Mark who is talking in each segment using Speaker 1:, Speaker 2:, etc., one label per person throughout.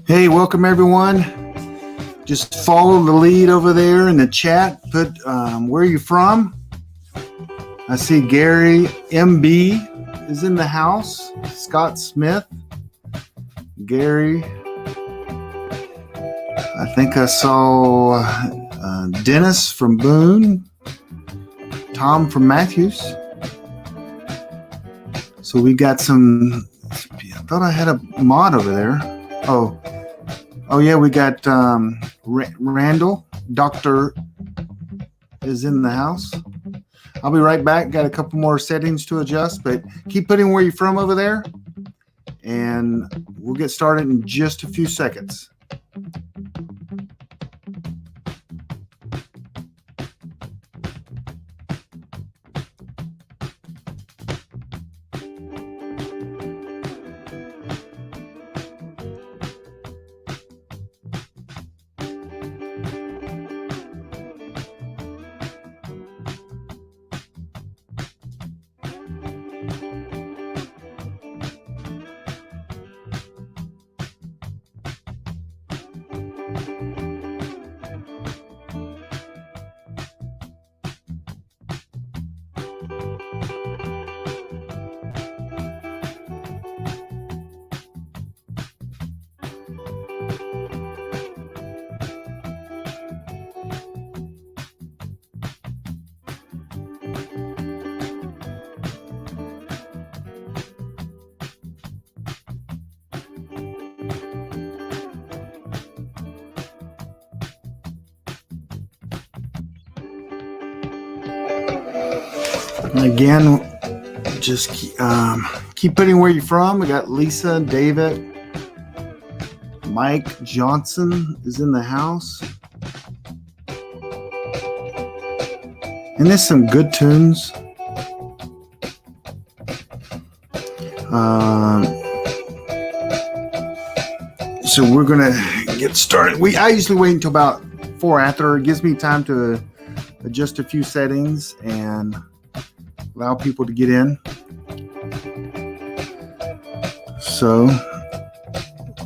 Speaker 1: Hey, welcome everyone. Just follow the lead over there in the chat. Put where are you from? I see Gary MB is in the house. Scott Smith. Gary. I think I saw Dennis from Boone. Tom from Matthews. So we got some. I thought I had a mod over there. Oh yeah, we got Randall. Doctor is in the house. I'll be right back. Got a couple more settings to adjust, but keep putting where you're from over there, and we'll get started in just a few seconds. Again, just keep putting where you're from. We got Lisa, David, Mike Johnson is in the house. And there's some good tunes. So we're going to get started. I usually wait until about 4 after. It gives me time to adjust a few settings and allow people to get in. So,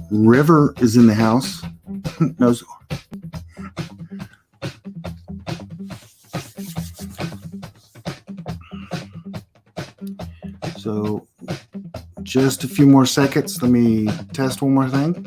Speaker 1: River is in the house. Knows. So, just a few more seconds. Let me test one more thing.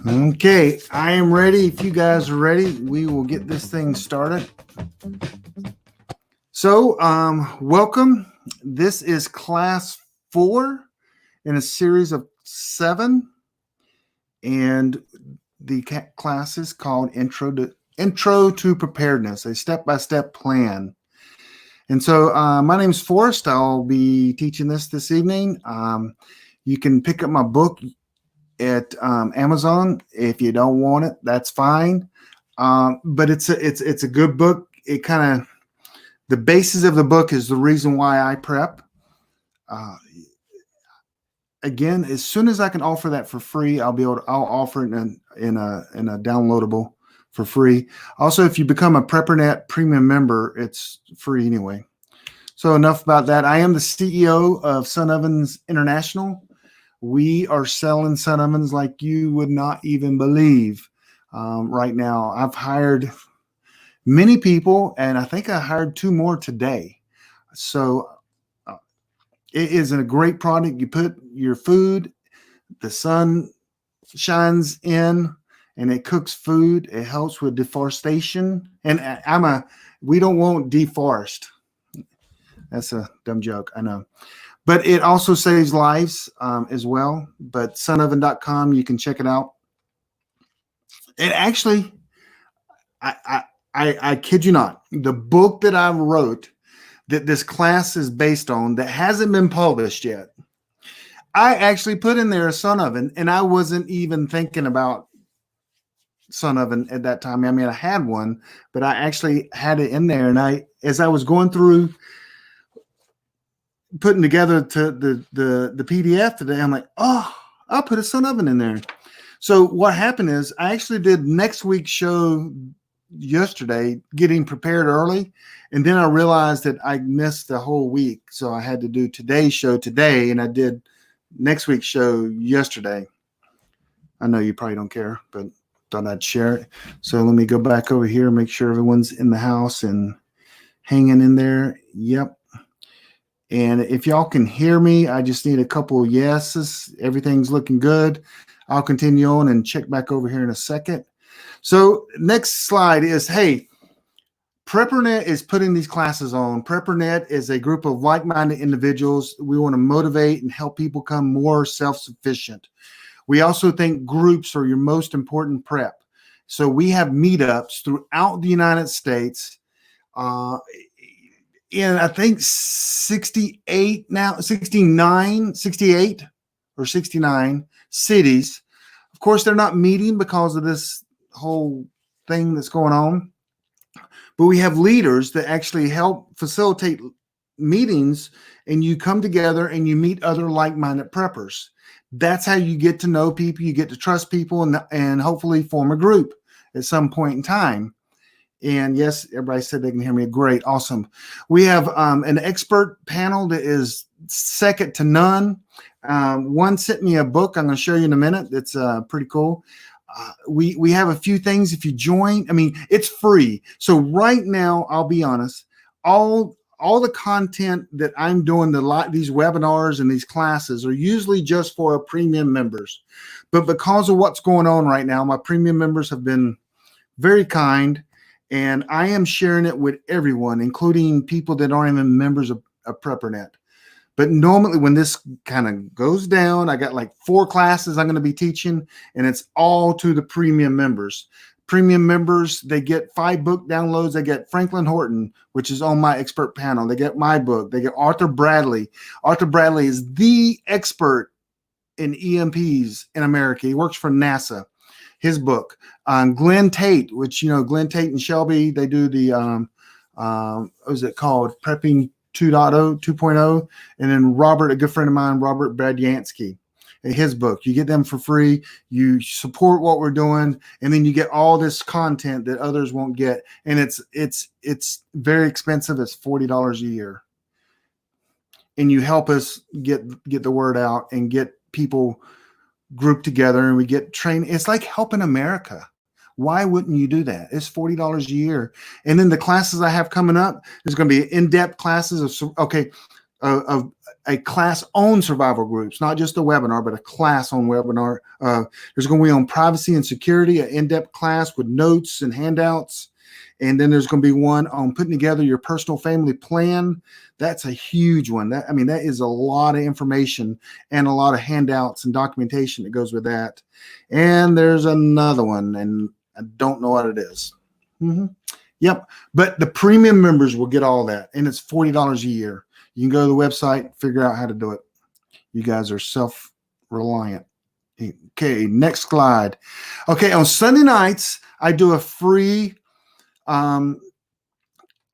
Speaker 1: Okay, I am ready. If you guys are ready, we will get this thing started. So, welcome. This is class 4 in a series of 7, and the class is called Intro to Preparedness, a step-by-step plan. And so, my name is Forrest. I'll be teaching this evening. You can pick up my book at Amazon. If you don't want it, that's fine. But it's a good book. It kind of, the basis of the book is the reason why I prep. Again, as soon as I can offer that for free, I'll offer it in a downloadable for free. Also, if you become a Preppernet premium member, it's free anyway. So enough about that. I am the CEO of Sun Ovens International. We are selling sun ovens like you would not even believe right now. I've hired many people, and I think I hired 2 more today. So it is a great product. You put your food, the sun shines in, and it cooks food. It helps with deforestation. And we don't want deforest. That's a dumb joke, I know. But it also saves lives as well. But sunoven.com, you can check it out. It actually, I kid you not, the book that I wrote that this class is based on that hasn't been published yet, I actually put in there a sun oven, and I wasn't even thinking about sun oven at that time. I mean, I had one, but I actually had it in there. And as I was going through putting together to the PDF today, I'm like, oh, I'll put a sun oven in there. So what happened is I actually did next week's show yesterday, getting prepared early, and then I realized that I missed the whole week, so I had to do today's show today, and I did next week's show yesterday. I know you probably don't care, but thought I'd share it. So let me go back over here and make sure everyone's in the house and hanging in there. Yep. And if y'all can hear me, I just need a couple of yeses. Everything's looking good. I'll continue on and check back over here in a second. So next slide is, hey, Preppernet is putting these classes on. Preppernet is a group of like-minded individuals. We want to motivate and help people become more self-sufficient. We also think groups are your most important prep. So we have meetups throughout the United States. In I think 68 now, 69, 68 or 69 cities. Of course, they're not meeting because of this whole thing that's going on. But we have leaders that actually help facilitate meetings, and you come together and you meet other like-minded preppers. That's how you get to know people, you get to trust people, and hopefully form a group at some point in time. And yes, everybody said they can hear me. Great. Awesome. We have an expert panel that is second to none. One sent me a book I'm going to show you in a minute. It's pretty cool. We have a few things if you join. I mean, it's free. So right now, I'll be honest, all the content that I'm doing, these webinars and these classes are usually just for our premium members. But because of what's going on right now, my premium members have been very kind, and I am sharing it with everyone, including people that aren't even members of Preppernet. But normally when this kind of goes down, I got like 4 classes I'm going to be teaching, and it's all to the premium members. Premium members, they get 5 book downloads. They get Franklin Horton, which is on my expert panel. They get my book. They get Arthur Bradley. Arthur Bradley is the expert in EMPs in America. He works for NASA. His book. Glenn Tate, which, Glenn Tate and Shelby, they do the, what was it called? Prepping 2.0. And then Robert, a good friend of mine, Robert Bradyansky, his book. You get them for free. You support what we're doing, and then you get all this content that others won't get. And it's very expensive. It's $40 a year. And you help us get the word out and get people grouped together, and we get trained. It's like helping America. Why wouldn't you do that? It's $40 a year. And then the classes I have coming up, there's going to be in-depth classes of a class on survival groups, not just a webinar, but a class on webinar. There's going to be on privacy and security, an in-depth class with notes and handouts. And then there's going to be one on putting together your personal family plan. That's a huge one. That is a lot of information and a lot of handouts and documentation that goes with that. And there's another one, and I don't know what it is. Yep. But the premium members will get all that, and it's $40 a year. You can go to the website, figure out how to do it. You guys are self-reliant. Okay, next slide. Okay, on Sunday nights, I do a free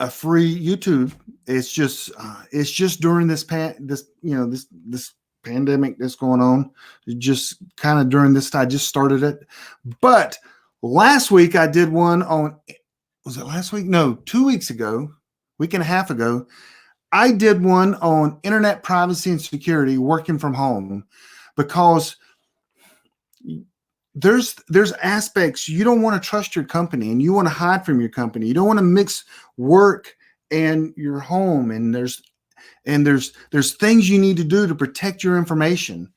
Speaker 1: a free YouTube. It's just during this pandemic that's going on. Just kind of during this time, I just started it. But last week I did one on, was it last week? No, 2 weeks ago, week and a half ago. I did one on internet privacy and security working from home, because there's aspects you don't want to trust your company, and you want to hide from your company. You don't want to mix work and your home, and there's things you need to do to protect your information.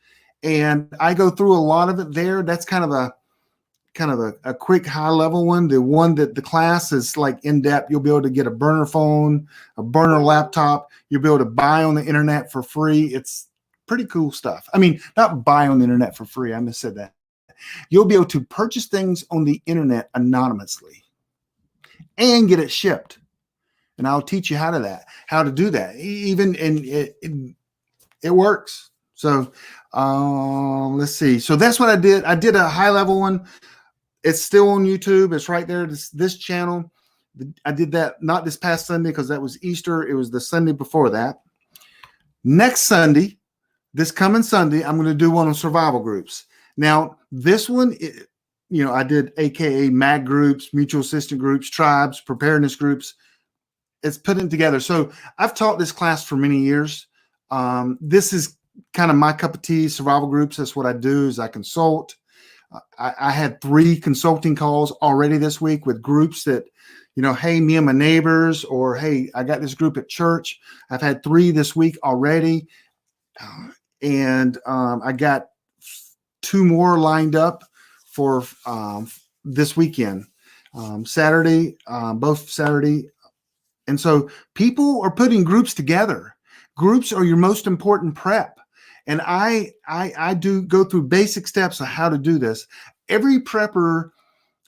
Speaker 1: And I go through a lot of it there. That's kind of a quick high level one. The one that the class is like in depth, you'll be able to get a burner phone, a burner laptop. You'll be able to buy on the internet for free. It's pretty cool stuff. I mean, not buy on the internet for free. I missaid that. You'll be able to purchase things on the internet anonymously and get it shipped. And I'll teach you how to do that. Even and it works. So let's see. So that's what I did. I did a high level one. It's still on YouTube. It's right there. This channel. I did that not this past Sunday because that was Easter. It was the Sunday before that. Next Sunday, this coming Sunday, I'm going to do one on survival groups. Now, this one, I did AKA MAG groups, mutual assistant groups, tribes, preparedness groups. It's putting together. So I've taught this class for many years. This is kind of my cup of tea, survival groups. That's what I do is I consult. I had 3 consulting calls already this week with groups that, hey, me and my neighbors, or, hey, I got this group at church. I've had 3 this week already. And I got 2 more lined up for this weekend, Saturday, both Saturday. And so people are putting groups together. Groups are your most important prep. And I do go through basic steps of how to do this. Every prepper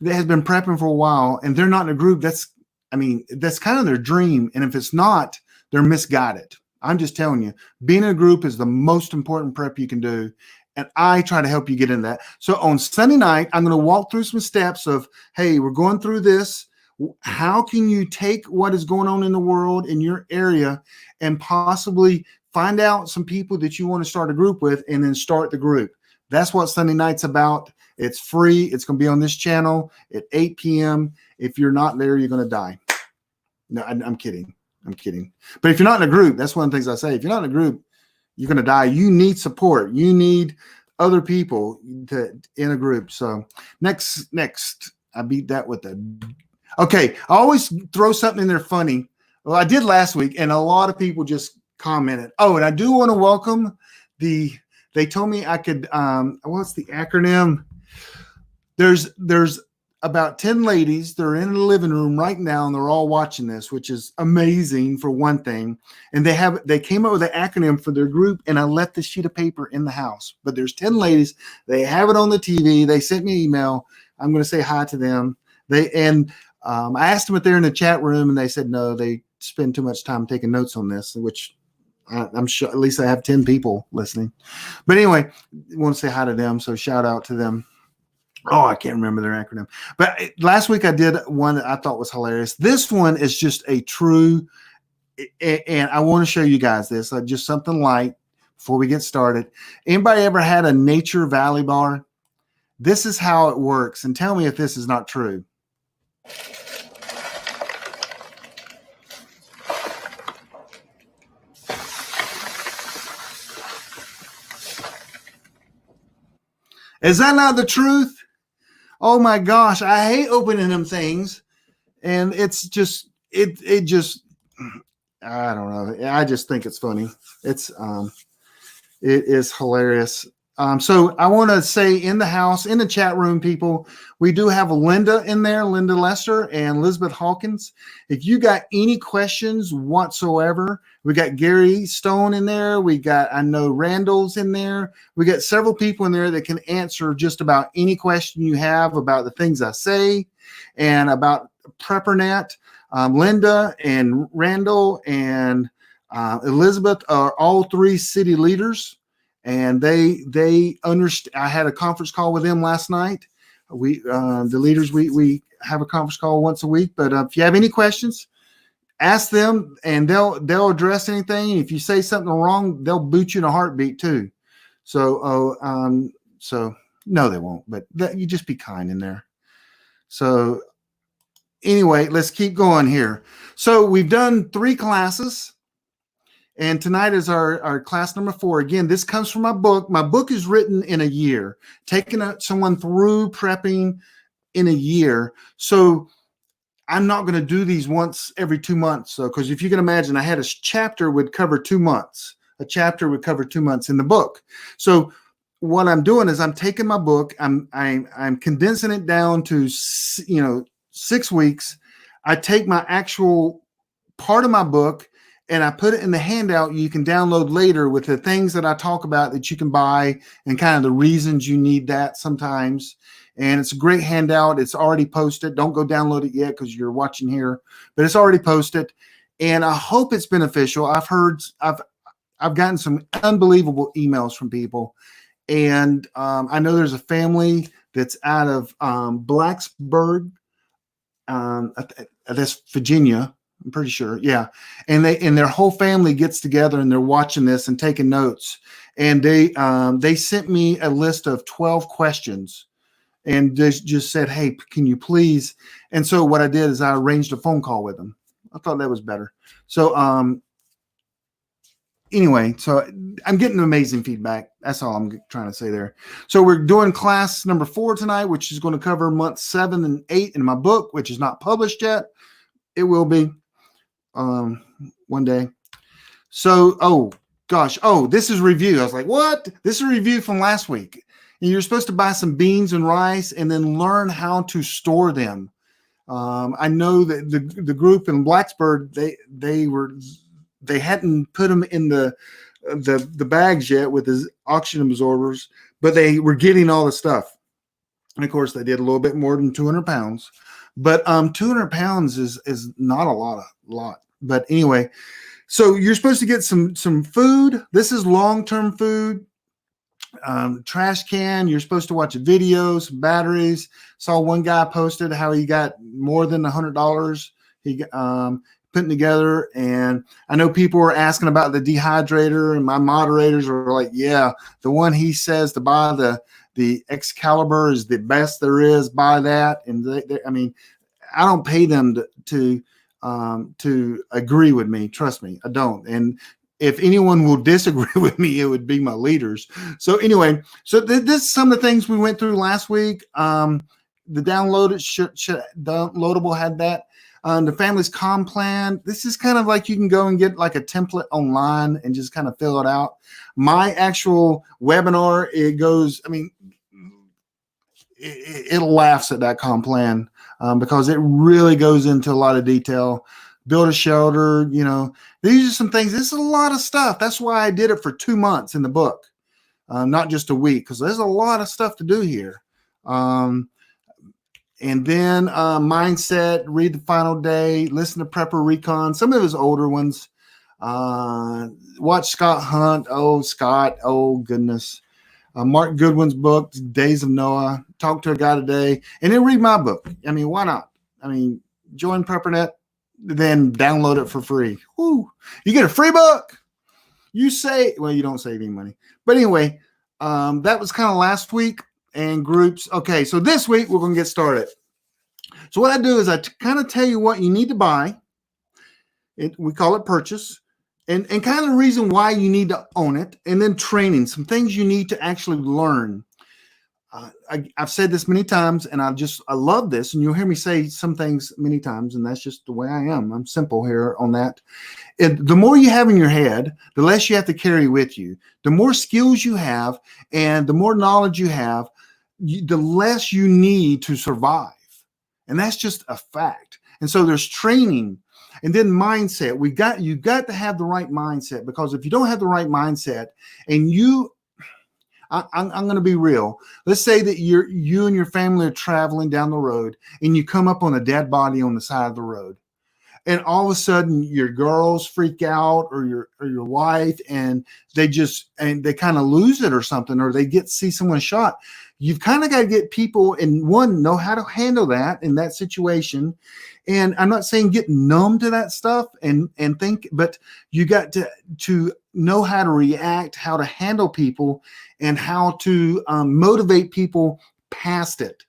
Speaker 1: that has been prepping for a while and they're not in a group, that's kind of their dream. And if it's not, they're misguided. I'm just telling you, being in a group is the most important prep you can do. And I try to help you get in that. So on Sunday night, I'm going to walk through some steps of, hey, we're going through this. How can you take what is going on in the world in your area and possibly find out some people that you want to start a group with and then start the group? That's what Sunday night's about. It's free. It's going to be on this channel at 8 p.m. If you're not there, you're going to die. No, I'm kidding. But if you're not in a group, that's one of the things I say. If you're not in a group, you're going to die. You need support. You need other people in a group. So next, I beat that with a. Okay, I always throw something in there funny. Well, I did last week, and a lot of people just commented. Oh, and I do want to welcome they told me I could, what's the acronym? There's about 10 ladies. They're in the living room right now, and they're all watching this, which is amazing for one thing. And they came up with an acronym for their group, and I left the sheet of paper in the house. But there's 10 ladies. They have it on the TV. They sent me an email. I'm going to say hi to them. I asked them if they're in the chat room, and they said no. They spend too much time taking notes on this, which I'm sure at least I have 10 people listening. But anyway, I want to say hi to them. So shout out to them. Oh, I can't remember their acronym. But last week I did one that I thought was hilarious. This one is just a true, and I want to show you guys this. Just something light before we get started. Anybody ever had a Nature Valley bar? This is how it works. And tell me if this is not true. Is that not the truth? Oh my gosh, I hate opening them things. And it's just, it just, I don't know. I just think it's funny. It is hilarious. So I want to say in the house, in the chat room, people, we do have Linda in there, Linda Lester and Elizabeth Hawkins. If you got any questions whatsoever, we got Gary Stone in there. I know Randall's in there. We got several people in there that can answer just about any question you have about the things I say and about Preppernet. Linda and Randall and Elizabeth are all 3 city leaders. And they understand. I had a conference call with them last night. The leaders, we have a conference call once a week. But if you have any questions, Ask them, and they'll address anything. If you say something wrong, they'll boot you in a heartbeat too. So no, they won't. But you just be kind in there. So anyway, let's keep going here. So we've done 3 classes, and tonight is our class number 4. Again, this comes from my book. My book is written in a year, taking someone through prepping in a year. So I'm not going to do these once every 2 months. So, because if you can imagine, I had a chapter would cover 2 months. A chapter would cover 2 months in the book. So what I'm doing is I'm taking my book, I'm condensing it down to 6 weeks. I take my actual part of my book and I put it in the handout you can download later with the things that I talk about that you can buy and kind of the reasons you need that sometimes. And it's a great handout. It's already posted. Don't go download it yet because you're watching here, but it's already posted. And I hope it's beneficial. I've gotten some unbelievable emails from people. And I know there's a family that's out of Blacksburg, that's Virginia. I'm pretty sure. Yeah. And their whole family gets together and they're watching this and taking notes. And they sent me a list of 12 questions and just said, hey, can you please? And so what I did is I arranged a phone call with them. I thought that was better. So anyway, so I'm getting amazing feedback. That's all I'm trying to say there. So we're doing class number 4 tonight, which is going to cover months 7 and 8 in my book, which is not published yet. It will be one day. So, oh gosh. Oh, this is review. I was like, what? This is a review from last week. And you're supposed to buy some beans and rice and then learn how to store them. I know that the group in Blacksburg, they hadn't put them in the bags yet with the oxygen absorbers, but they were getting all the stuff. And of course, they did a little bit more than 200 pounds. But 200 pounds is not a lot. But anyway, so you're supposed to get some food. This is long-term food. Trash can. You're supposed to watch a video, some batteries. Saw one guy posted how he got more than $100. He putting together, and I know people were asking about the dehydrator, and my moderators were like, yeah, the one he says to buy, the Excalibur is the best there is. Buy that. And I mean, I don't pay them to agree with me. Trust me, I don't. And if anyone will disagree with me, it would be my leaders. So anyway, so this is some of the things we went through last week. The downloadable had that. The family's comm plan. This is kind of like you can go and get like a template online and just kind of fill it out. My actual webinar, it goes, I mean, it laughs at that comm plan because it really goes into a lot of detail. Build a shelter, these are some things. This is a lot of stuff. That's why I did it for 2 months in the book, not just a week, because there's a lot of stuff to do here. And then mindset, read the final day, listen to Prepper Recon, some of his older ones. Watch Scott Hunt. Oh, Scott. Oh, goodness. Mark Goodwin's book, Days of Noah. Talk to a guy today. And then read my book. I mean, why not? I mean, join PrepperNet, then download it for free. Woo. You get a free book. You don't save any money. But anyway, that was kind of last week. And groups. Okay, so this week we're going to get started. So what I do is I kind of tell you what you need to buy. We call it purchase. And kind of the reason why you need to own it. And then training, some things you need to actually learn. I've said this many times, and I love this. And you'll hear me say some things many times, and that's just the way I am. I'm simple here on that. And the more you have in your head, the less you have to carry with you. The more skills you have and the more knowledge you have, the less you need to survive. And that's just a fact. And so there's training, and then mindset. You got to have the right mindset, because if you don't have the right mindset, and I'm going to be real. Let's say that you and your family are traveling down the road and you come up on a dead body on the side of the road. and all of a sudden your girls freak out, or your wife, and they kind of lose it or something, or they see someone shot. You've kind of got to get people and know how to handle that in that situation. And I'm not saying get numb to that stuff and think, but you got to know how to react, how to handle people, and how to motivate people past it.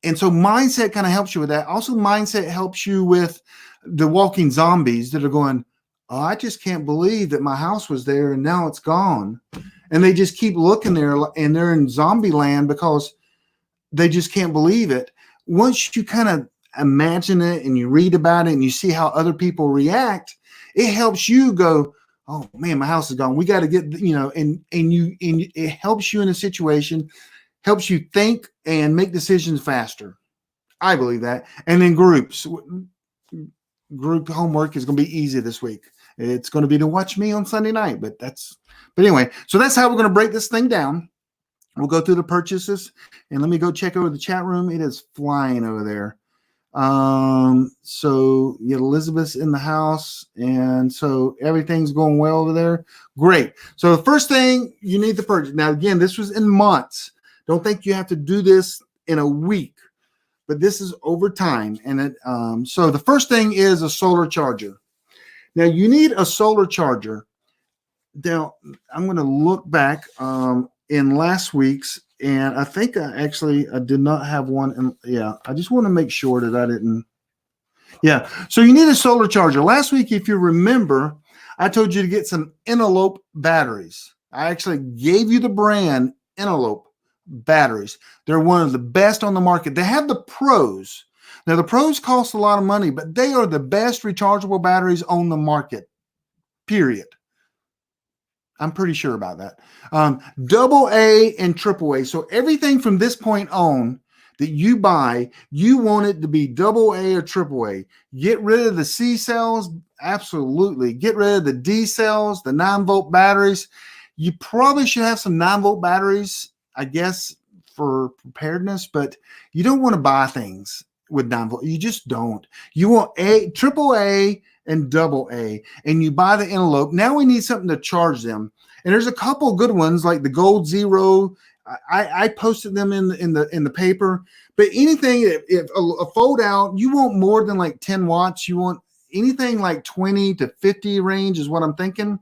Speaker 1: And so mindset kind of helps you with that. Also, mindset helps you with the walking zombies that are going, oh, I just can't believe that my house was there and now it's gone. And they just keep looking there, and they're in zombie land because they just can't believe it. Once you kind of imagine it and you read about it and you see how other people react, it helps you go, oh man, my house is gone. We got to get, and it helps you in a situation, helps you think and make decisions faster. I believe that. And then group homework is going to be easy this week. It's going to be to watch me on Sunday night, but anyway, so that's how we're going to break this thing down. We'll go through the purchases, and let me go check over the chat room. It is flying over there. So Elizabeth's in the house, and so everything's going well over there. Great. So the first thing you need to purchase. Now, again, this was in months. Don't think you have to do this in a week, but this is over time. And so the first thing is a solar charger. Now you need a solar charger. Now I'm going to look back in last week's, and I think I did not have one. And I just want to make sure that I didn't. Yeah. So you need a solar charger. Last week, if you remember, I told you to get some Envelope batteries. I actually gave you the brand Envelope batteries. They're one of the best on the market. They have the Pros. Now, the Pros cost a lot of money, but they are the best rechargeable batteries on the market, period. I'm pretty sure about that. AA and AAA. So everything from this point on that you buy, you want it to be AA or AAA. Get rid of the C cells. Absolutely. Get rid of the D cells, the 9-volt batteries. You probably should have some 9-volt batteries, I guess, for preparedness, but you don't want to buy things with 9-volt. You just don't. You want AAA and AA, and you buy the Envelope. Now we need something to charge them, and there's a couple good ones like the Gold Zero. I posted them in the paper. But anything, if a fold out, you want more than like 10 watts. You want anything like 20 to 50 range is what I'm thinking,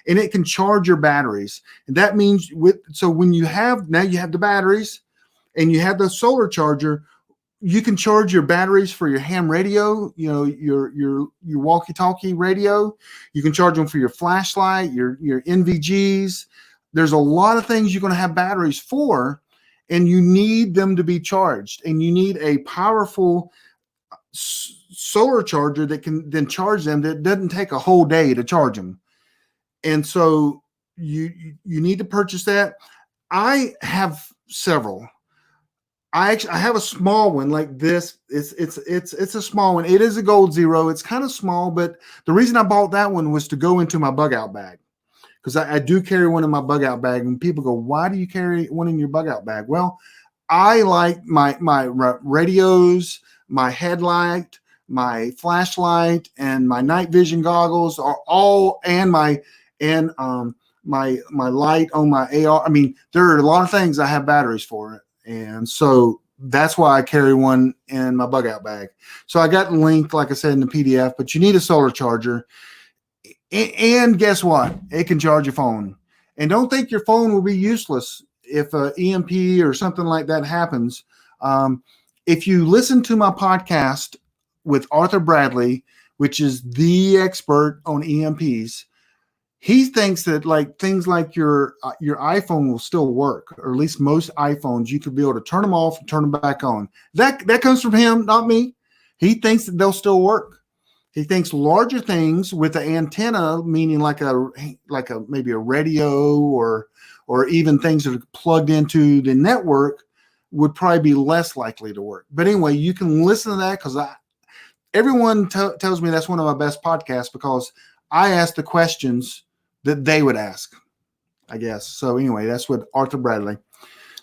Speaker 1: and it can charge your batteries. And that means when you have the batteries, and you have the solar charger. You can charge your batteries for your ham radio, your walkie-talkie radio. You can charge them for your flashlight, your NVGs. There's a lot of things you're going to have batteries for, and you need them to be charged. And you need a powerful solar charger that can then charge them. That doesn't take a whole day to charge them. And so you need to purchase that. I have several. I have a small one like this. It's a small one. It is a Gold Zero. It's kind of small, but the reason I bought that one was to go into my bug out bag, because I do carry one in my bug out bag. And people go, "Why do you carry one in your bug out bag?" Well, I like my radios, my headlight, my flashlight, and my night vision goggles are all, and my light on my AR. I mean, there are a lot of things I have batteries for it. And so that's why I carry one in my bug out bag. So I got the link, like I said, in the PDF, but you need a solar charger. And guess what? It can charge your phone. And don't think your phone will be useless if an EMP or something like that happens. If you listen to my podcast with Arthur Bradley, which is the expert on EMPs, he thinks that like things like your iPhone will still work, or at least most iPhones, you could be able to turn them off and turn them back on. That comes from him, not me. He thinks that they'll still work. He thinks larger things with an antenna, meaning like a maybe a radio or even things that are plugged into the network, would probably be less likely to work. But anyway, you can listen to that, because everyone tells me that's one of my best podcasts, because I ask the questions that they would ask, I guess. So anyway, that's with Arthur Bradley.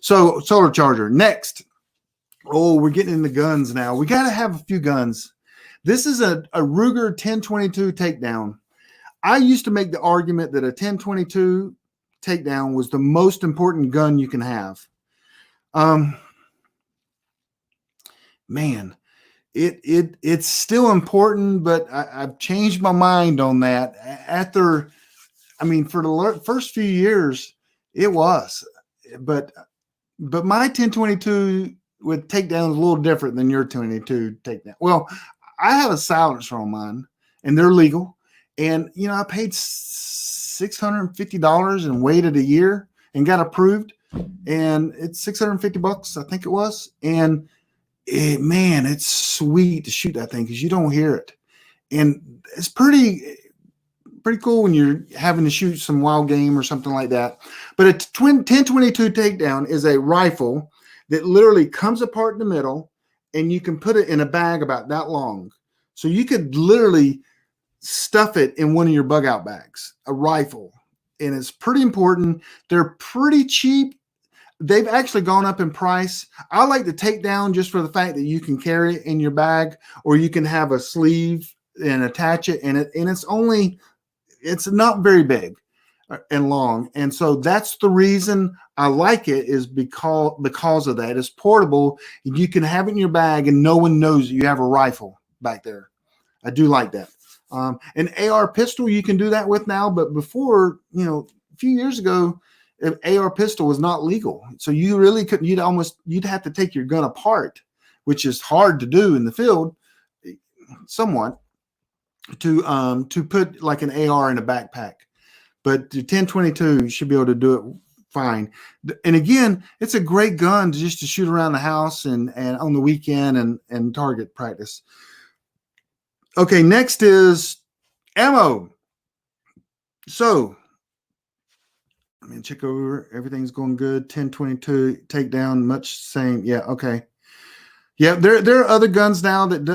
Speaker 1: So solar charger. Next. Oh, we're getting into guns now. We got to have a few guns. This is a Ruger 1022 takedown. I used to make the argument that a 1022 takedown was the most important gun you can have. Man, it's still important, but I've changed my mind on that. For the first few years, it was, but my 1022 with takedown is a little different than your 22 takedown. Well, I have a silencer on mine, and they're legal. And I paid $650 and waited a year and got approved, and it's $650, I think it was. And it's sweet to shoot that thing because you don't hear it, and it's pretty cool when you're having to shoot some wild game or something like that. But a 1022 takedown is a rifle that literally comes apart in the middle, and you can put it in a bag about that long. So you could literally stuff it in one of your bug out bags, a rifle. And it's pretty important. They're pretty cheap. They've actually gone up in price. I like the takedown just for the fact that you can carry it in your bag, or you can have a sleeve and attach it in it. And it's not very big and long. And so that's the reason I like it, is because of that. It's portable. You can have it in your bag and no one knows you have a rifle back there. I do like that. An AR pistol you can do that with now, but before, a few years ago, an AR pistol was not legal. So you really couldn't, you'd have to take your gun apart, which is hard to do in the field somewhat, to put like an AR in a backpack. But the 1022 should be able to do it fine. And again, it's a great gun just to shoot around the house and on the weekend and target practice. Okay, next is ammo. So let me check over. Everything's going good. 1022 takedown, much same. Yeah, okay. Yeah, there are other guns now that,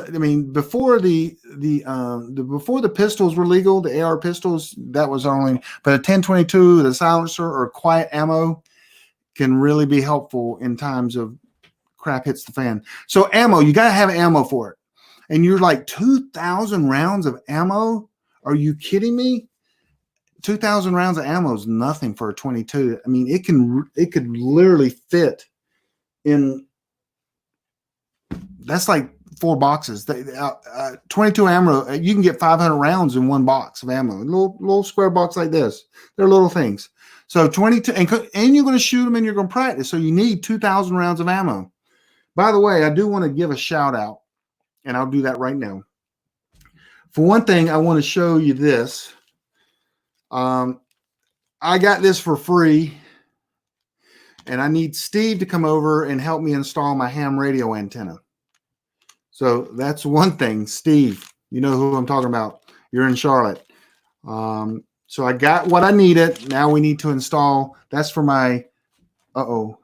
Speaker 1: before before the pistols were legal, the AR pistols, that was only, but a 1022, the silencer or quiet ammo can really be helpful in times of crap hits the fan. So ammo, you got to have ammo for it. And you're like, 2,000 rounds of ammo? Are you kidding me? 2,000 rounds of ammo is nothing for a 22. It could literally fit in. That's like 4 boxes. 22 ammo, you can get 500 rounds in one box of ammo. A little square box like this. They're little things. So 22, and you're going to shoot them and you're going to practice. So you need 2,000 rounds of ammo. By the way, I do want to give a shout out, and I'll do that right now. For one thing, I want to show you this. I got this for free, and I need Steve to come over and help me install my ham radio antenna. So that's one thing. Steve, you know who I'm talking about. You're in Charlotte. So I got what I needed. Now we need to install. That's for my,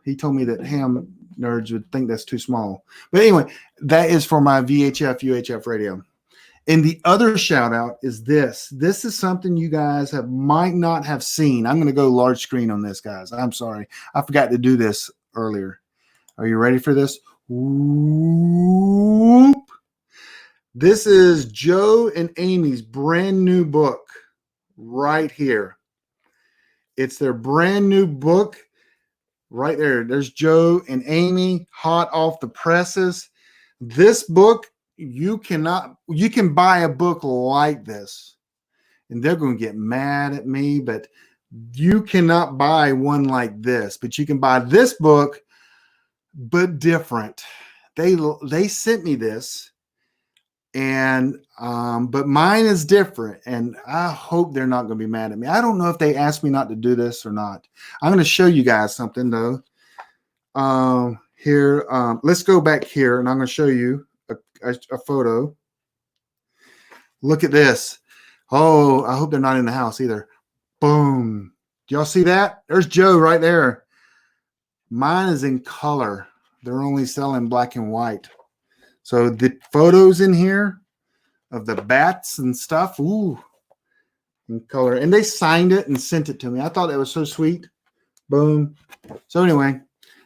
Speaker 1: he told me that ham nerds would think that's too small. But anyway, that is for my VHF, UHF radio. And the other shout out is this. This is something you guys might not have seen. I'm going to go large screen on this, guys. I'm sorry. I forgot to do this earlier. Are you ready for this? Whoop. This is Joe and Amy's brand new book right here. It's their brand new book right there. There's Joe and Amy, hot off the presses. This book, you can buy a book like this, and they're going to get mad at me, but you cannot buy one like this. But you can buy this book, but different. They sent me this, and but mine is different, and I hope they're not going to be mad at me. I don't know if they asked me not to do this or not. I'm going to show you guys something though. Here, let's go back here, and I'm going to show you a photo. Look at this. Oh, I hope they're not in the house either. Boom. Do y'all see that? There's Joe right there. Mine is in color. They're only selling black and white. So the photos in here of the bats and stuff, ooh, in color. And they signed it and sent it to me. I thought that was so sweet. Boom. So anyway,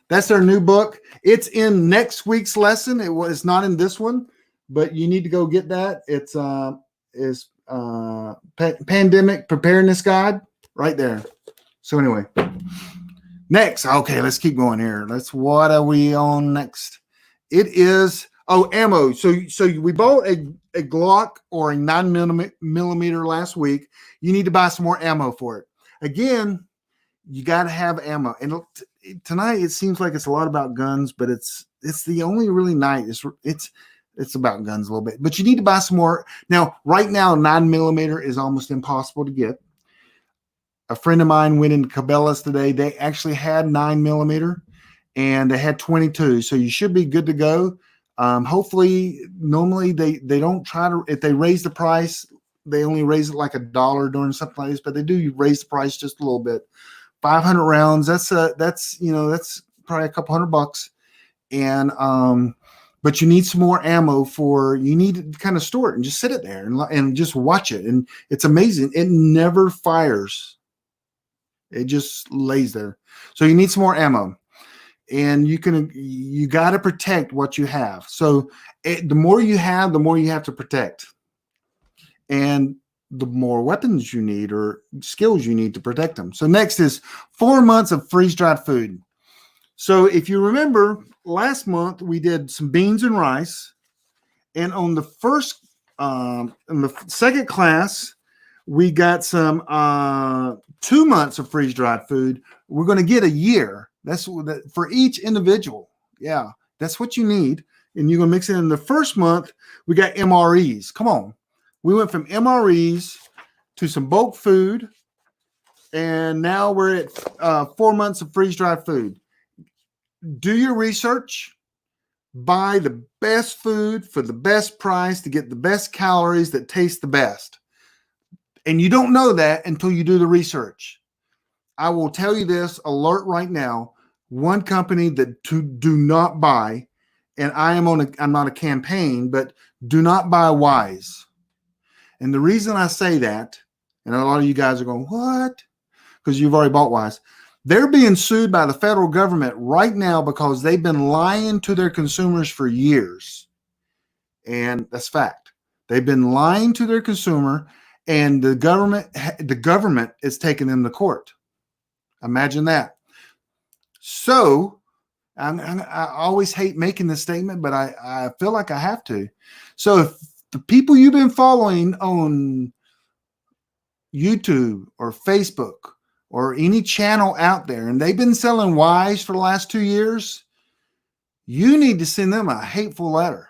Speaker 1: that's their new book. It's in next week's lesson. It's not in this one, but you need to go get that. It's Pandemic Preparedness Guide right there. So anyway, next, okay, let's keep going here. What are we on next? It is ammo. So we bought a Glock or a 9mm last week. You need to buy some more ammo for it. Again, you got to have ammo. And tonight it seems like it's a lot about guns, but it's the only really night. It's about guns a little bit, but you need to buy some more. Now, right now, 9mm is almost impossible to get. A friend of mine went into Cabela's today. They actually had 9mm and they had 22. So you should be good to go. Hopefully, normally they don't try to, if they raise the price, they only raise it like $1 during something like this, but they do raise the price just a little bit. 500 rounds. That's probably a couple $100. And, but you need some more ammo you need to kind of store it and just sit it there and just watch it. And it's amazing. It never fires. It just lays there. So you need some more ammo, and you got to protect what you have. So the more you have, the more you have to protect, and the more weapons you need or skills you need to protect them. So next is 4 months of freeze-dried food. So if you remember, last month we did some beans and rice, and on the in the second class, we got some 2 months of freeze-dried food. We're going to get a year. That's for each individual. Yeah, that's what you need. And you're going to mix it in. The first month, we got MREs. Come on. We went from MREs to some bulk food, and now we're at 4 months of freeze-dried food. Do your research. Buy the best food for the best price to get the best calories that taste the best. And you don't know that until you do the research. I will tell you this alert right now. One company that do not buy, and I'm not a campaign, but do not buy Wise. And the reason I say that, and a lot of you guys are going, what? Because you've already bought Wise. They're being sued by the federal government right now because they've been lying to their consumers for years. And that's fact. They've been lying to their consumer, and the government is taking them to court. Imagine that. So I always hate making this statement, but I feel like I have to. So if the people you've been following on YouTube or Facebook or any channel out there, and they've been selling Wise for the last 2 years, you need to send them a hateful letter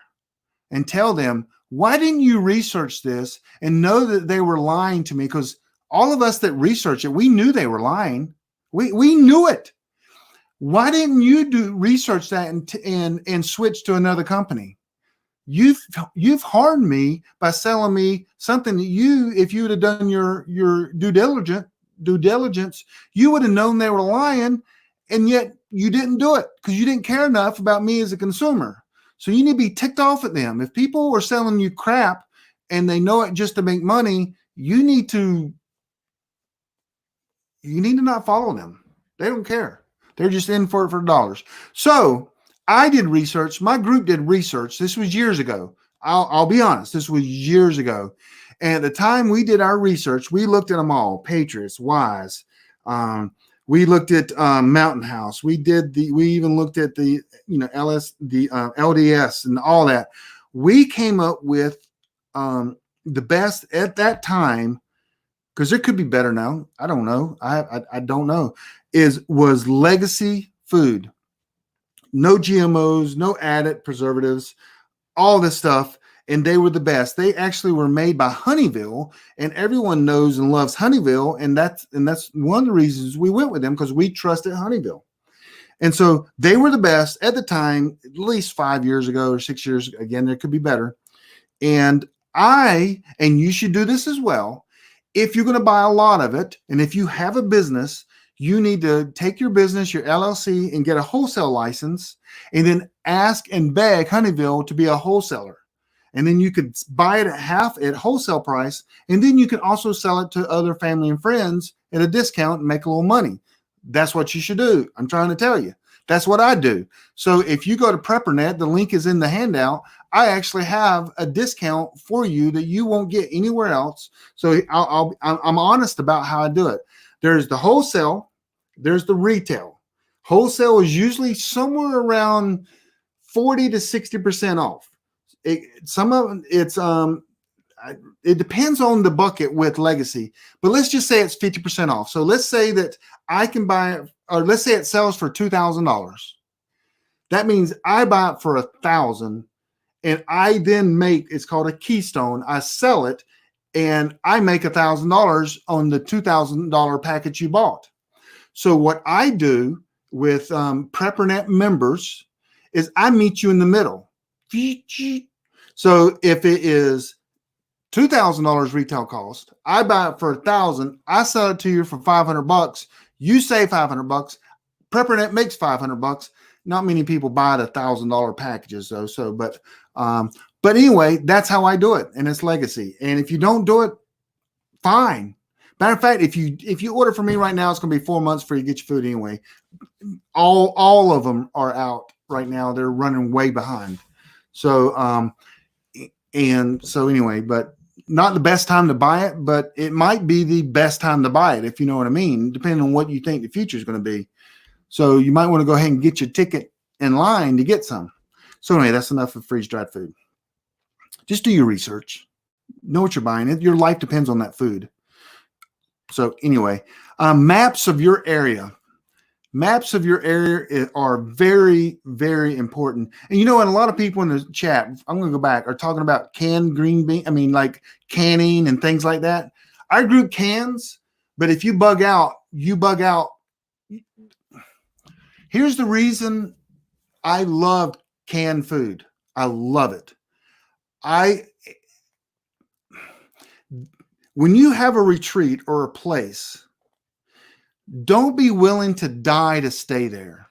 Speaker 1: and tell them, why didn't you research this and know that they were lying to me? Because all of us that research it, we knew they were lying. We knew it. Why didn't you research that and switch to another company? You've harmed me by selling me something that if you would have done your due diligence, you would have known they were lying, and yet you didn't do it because you didn't care enough about me as a consumer. So you need to be ticked off at them. If people are selling you crap and they know it just to make money, you need to not follow them. They don't care. They're just in for it for dollars. So I did research. My group did research. This was years ago. I'll be honest. This was years ago. And at the time we did our research, we looked at them all. Patriots, Wise. We looked at Mountain House. We even looked at the LDS and all that. We came up with the best at that time, because there could be better now. I don't know. I don't know. Was legacy food. No GMOs, no added preservatives, all this stuff. And they were the best. They actually were made by Honeyville, and everyone knows and loves Honeyville. And that's one of the reasons we went with them, because we trusted Honeyville. And so they were the best at the time, at least 5 years ago or 6 years. Again, there could be better. And you should do this as well. If you're going to buy a lot of it, and if you have a business, you need to take your business, your LLC, and get a wholesale license, and then ask and beg Honeyville to be a wholesaler. And then you could buy it at wholesale price, and then you can also sell it to other family and friends at a discount and make a little money. That's what you should do. I'm trying to tell you. That's what I do. So if you go to Preparedness, the link is in the handout. I actually have a discount for you that you won't get anywhere else. So I'm honest about how I do it. There's the wholesale, there's the retail. Wholesale is usually somewhere around 40 to 60% off. Some of it depends on the bucket with Legacy, but let's just say it's 50% off. So let's say that I can buy it, or let's say it sells for $2,000. That means I buy it for $1,000, and I then make, it's called a keystone. I sell it, and I make $1,000 on the $2,000 package you bought. So what I do with Preparedness members is I meet you in the middle. So if it is $2,000 retail cost, I buy it for $1,000. I sell it to you for $500. You save $500. Preparedness makes $500. Not many people buy the $1,000 packages though. So, but anyway, that's how I do it, and it's Legacy. And if you don't do it, fine. Matter of fact, if you order from me right now, it's going to be 4 months before you get your food anyway. All of them are out right now. They're running way behind. So anyway, but not the best time to buy it, but it might be the best time to buy it, if you know what I mean, depending on what you think the future is going to be. So you might want to go ahead and get your ticket in line to get some. So anyway, that's enough of freeze-dried food. Just do your research. Know what you're buying. Your life depends on that food. So anyway, maps of your area. Maps of your area are very, very important. And and a lot of people in the chat, I'm going to go back, are talking about canned green bean. I mean, like canning and things like that. I group cans, but if you bug out, you bug out. Here's the reason I love canned food. I love it. When you have a retreat or a place, don't be willing to die to stay there.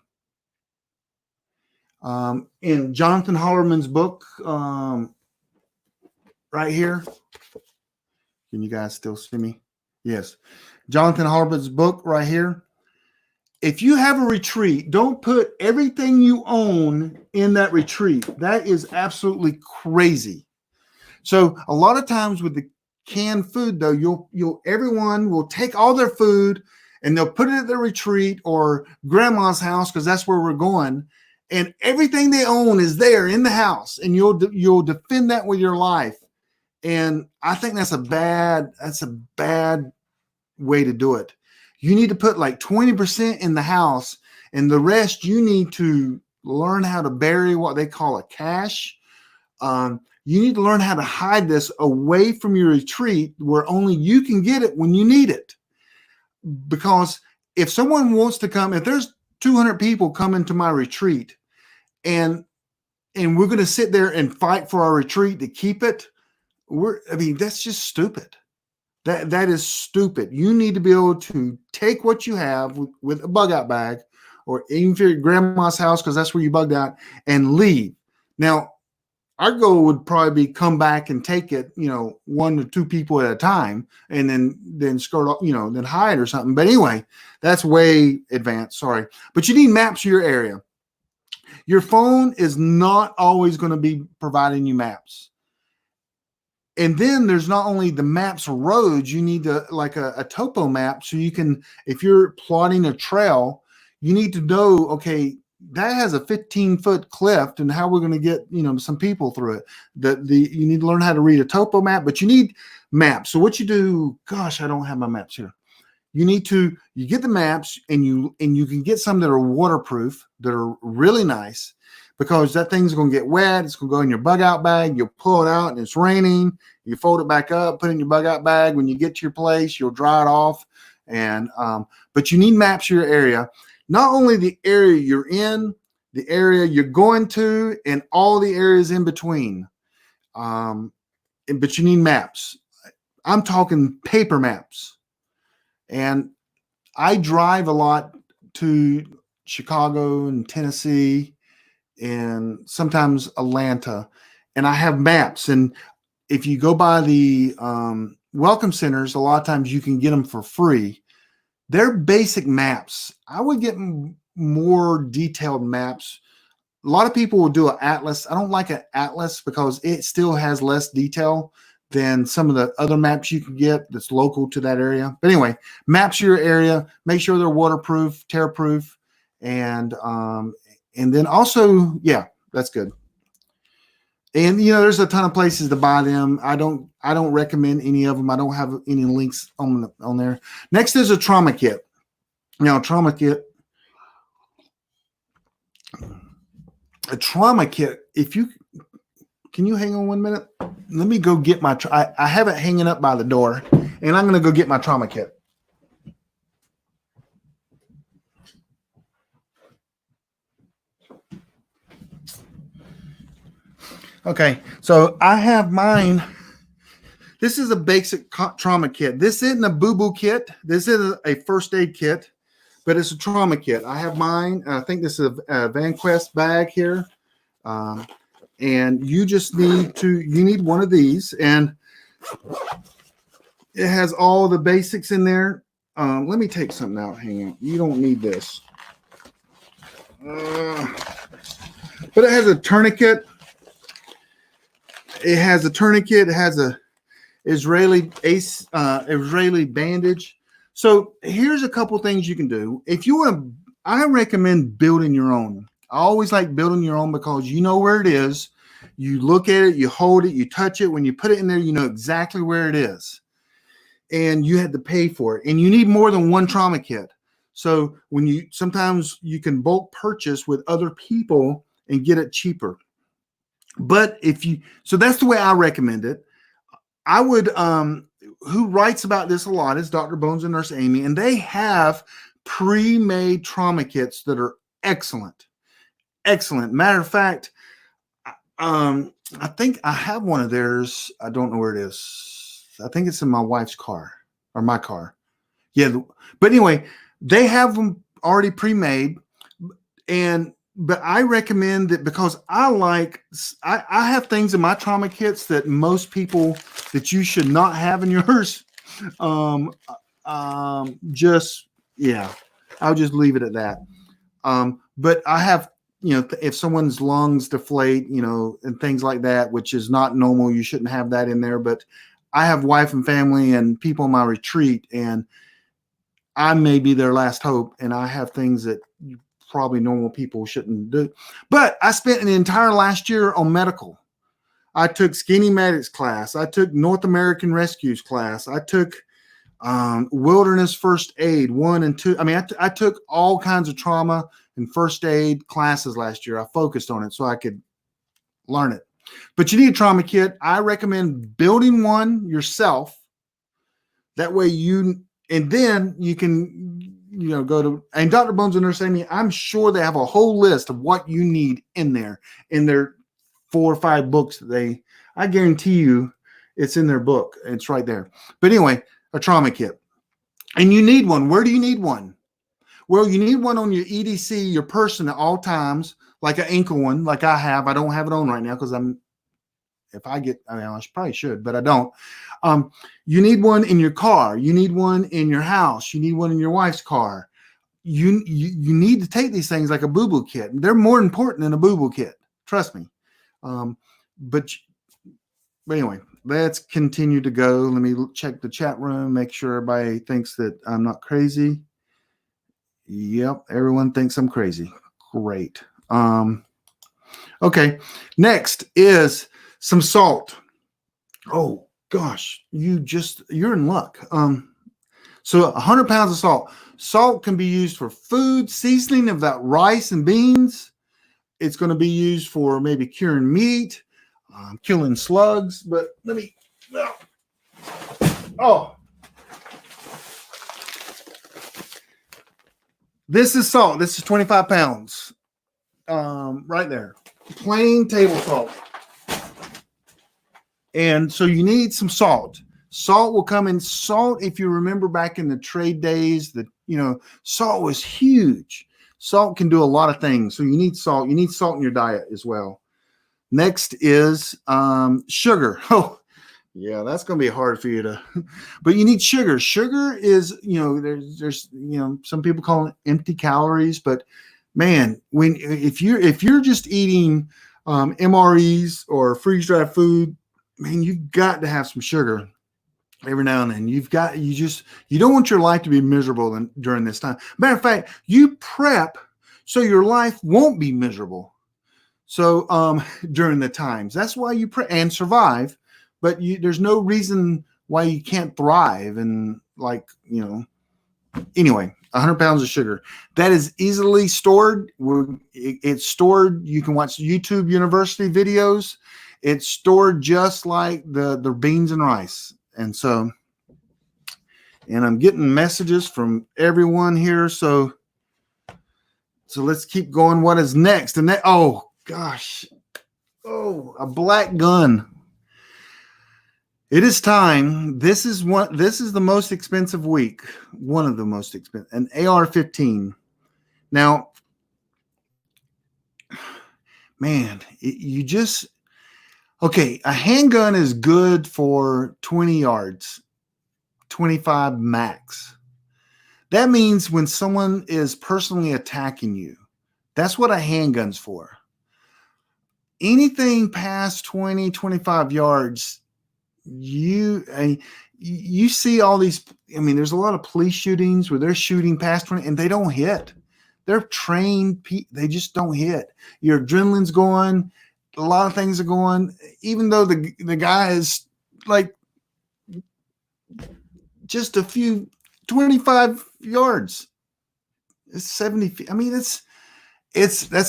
Speaker 1: In Jonathan Hollerman's book, right here, can you guys still see me? Yes. Jonathan Hollerman's book right here. If you have a retreat, don't put everything you own in that retreat. That is absolutely crazy. So a lot of times with the canned food, though, everyone will take all their food and they'll put it at the retreat or grandma's house, because that's where we're going. And everything they own is there in the house, and you'll defend that with your life. And I think that's a bad way to do it. You need to put like 20% in the house, and the rest you need to learn how to bury what they call a cache. You need to learn how to hide this away from your retreat where only you can get it when you need it. Because if someone wants to come, if there's 200 people coming to my retreat and we're going to sit there and fight for our retreat to keep it, that's just stupid. That is stupid. You need to be able to take what you have with a bug out bag, or even if you're at grandma's house, because that's where you bugged out, and leave. Now, our goal would probably be come back and take it, 1 to 2 people at a time, and then skirt off, then hide or something. But anyway, that's way advanced. Sorry. But you need maps of your area. Your phone is not always going to be providing you maps. And then there's not only the maps of roads, you need a topo map. So you can, if you're plotting a trail, you need to know, okay, that has a 15-foot cliff, and how we're going to get, some people through it. You need to learn how to read a topo map, but you need maps. So what you do, gosh, I don't have my maps here. You get the maps, and you can get some that are waterproof, that are really nice, because that thing's going to get wet. It's going to go in your bug out bag. You'll pull it out and it's raining. You fold it back up, put it in your bug out bag. When you get to your place, you'll dry it off. But you need maps of your area. Not only the area you're in, the area you're going to, and all the areas in between. But you need maps. I'm talking paper maps. And I drive a lot to Chicago and Tennessee and sometimes Atlanta, and I have maps. And if you go by the welcome centers, a lot of times you can get them for free. They're basic maps. I would get more detailed maps, lot of people will do an atlas. I don't like an atlas because it still has less detail than some of the other maps you can get that's local to that area. But anyway, maps your area, make sure they're waterproof, tear-proof, and then also, yeah, that's good. And there's a ton of places to buy them. I don't recommend any of them. I don't have any links on there. Next is a trauma kit. Now, a trauma kit, can you hang on 1 minute? Let me go get my, I have it hanging up by the door, and I'm going to go get my trauma kit. Okay, so I have mine. This is a basic trauma kit. This isn't a boo-boo kit. This is a first aid kit, but it's a trauma kit. I have mine. I think this is a VanQuest bag here. And you just need one of these, and it has all the basics in there. Let me take something out. Hang on. You don't need this. But it has a tourniquet. It has a Israeli bandage. So here's a couple things you can do. If you want to, I recommend building your own. I always like building your own because you know where it is. You look at it, you hold it, you touch it. When you put it in there, you know exactly where it is. And you had to pay for it. And you need more than one trauma kit. So sometimes you can bulk purchase with other people and get it cheaper. But so that's the way I recommend it. I would, who writes about this a lot is Dr. Bones and Nurse Amy, and they have pre-made trauma kits that are excellent. Excellent. Matter of fact, I think I have one of theirs. I don't know where it is. I think it's in my wife's car or my car. Yeah. But anyway, they have them already pre-made, but I recommend that because I have things in my trauma kits that most people that you should not have in yours. I'll just leave it at that. But I have, if someone's lungs deflate, and things like that, which is not normal, you shouldn't have that in there. But I have wife and family and people in my retreat, and I may be their last hope. And I have things that probably normal people shouldn't do. But I spent an entire last year on medical. I took Skinny Medics class. I took North American Rescues class. I took Wilderness First Aid 1 and 2. I mean, I took all kinds of trauma and first aid classes last year. I focused on it so I could learn it. But you need a trauma kit. I recommend building one yourself. That way and then you can go to, and Dr. Bones and Nurse Amy, I'm sure they have a whole list of what you need in their 4 or 5 books I guarantee you it's in their book. It's right there. But anyway, a trauma kit. And you need one. Where do you need one? Well, you need one on your EDC, your person at all times, like an ankle one, like I have. I don't have it on right now because I probably should, but I don't. You need one in your car. You need one in your house. You need one in your wife's car. You need to take these things like a boo-boo kit. They're more important than a boo-boo kit. Trust me. But anyway, let's continue to go. Let me check the chat room, make sure everybody thinks that I'm not crazy. Yep, everyone thinks I'm crazy. Great. Okay, next is some salt. Oh gosh, you're in luck. So 100 pounds of salt. Salt can be used for food seasoning of that rice and beans. It's going to be used for maybe curing meat, killing slugs. But this is salt. This is 25 pounds. Right there. Plain table salt. And so you need some salt. Salt will come in. Salt, if you remember back in the trade days, salt was huge. Salt can do a lot of things. So you need salt. You need salt in your diet as well. Next is sugar. Oh, yeah, that's going to be hard for you to, but you need sugar. Sugar is, there's some people call it empty calories, but man, if you're just eating MREs or freeze dried food, man, you've got to have some sugar every now and then. You don't want your life to be miserable during this time. Matter of fact, you prep so your life won't be miserable. So during the times, that's why you prep and survive. But there's no reason why you can't thrive. And anyway, 100 pounds of sugar that is easily stored. It's stored. You can watch YouTube University videos. It's stored just like the beans and rice. And I'm getting messages from everyone here. So let's keep going. What is next? And oh gosh, a black gun. It is time. This is the most expensive week. One of the most expensive. An AR-15. Now, man, a handgun is good for 20 yards, 25 max. That means when someone is personally attacking you, that's what a handgun's for. Anything past 20, 25 yards, you see all these. I mean, there's a lot of police shootings where they're shooting past 20 and they don't hit. They're trained. They just don't hit. Your adrenaline's going. A lot of things are going. Even though the guy is like just a few 25 yards, it's 70 feet. I mean, that's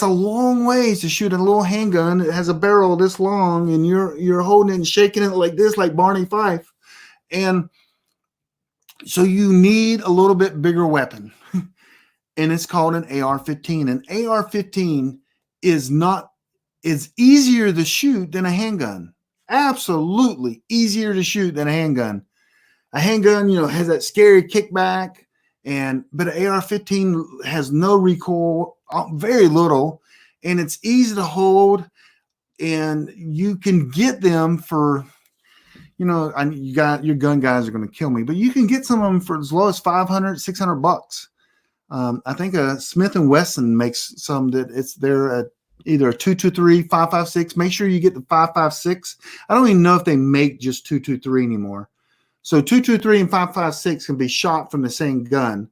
Speaker 1: a long ways to shoot a little handgun. It has a barrel this long, and you're holding it and shaking it like this, like Barney Fife. And so you need a little bit bigger weapon, and it's called an AR-15. An AR-15 is easier to shoot than a handgun. Absolutely easier to shoot than a handgun. A handgun, has that scary kickback, but an AR-15 has no recoil, very little, and it's easy to hold, and you can get them for, you got your gun guys are going to kill me, but you can get some of them for as low as $500, $600. I think Smith & Wesson makes some that they're either a 223, 5.56. Make sure you get the 5.56. I don't even know if they make just 223 anymore. So 223 and 5.56 can be shot from the same gun,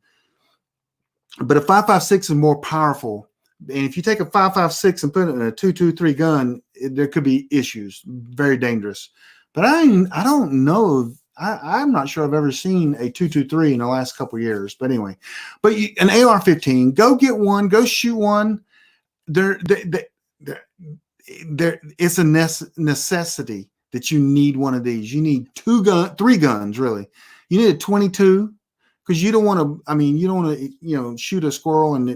Speaker 1: but a 5.56 is more powerful. And if you take a 5.56 and put it in a 223 gun, there could be issues. Very dangerous. But I don't know. I'm not sure I've ever seen a 223 in the last couple of years. But anyway, an AR-15, go get one, go shoot one. It's a necessity that you need one of these. You need three guns, really. You need a 22 because you don't want to, shoot a squirrel and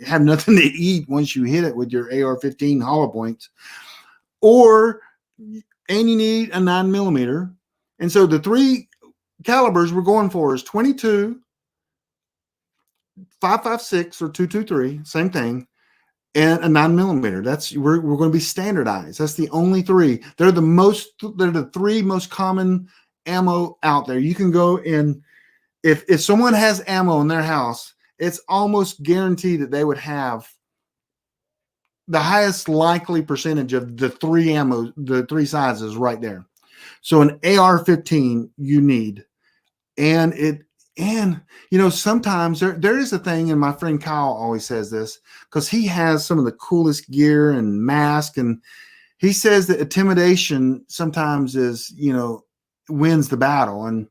Speaker 1: have nothing to eat once you hit it with your AR-15 hollow points. And you need a 9mm. And so the three calibers we're going for is 22, 5.56 or 223, same thing, and a 9mm. We're going to be standardized. That's the only three. They're the three most common ammo out there. You can go in, if someone has ammo in their house, it's almost guaranteed that they would have the highest likely percentage of the three sizes right there. So an AR-15 you need, and sometimes there is a thing, and my friend Kyle always says this because he has some of the coolest gear and mask, and he says that intimidation sometimes wins the battle. And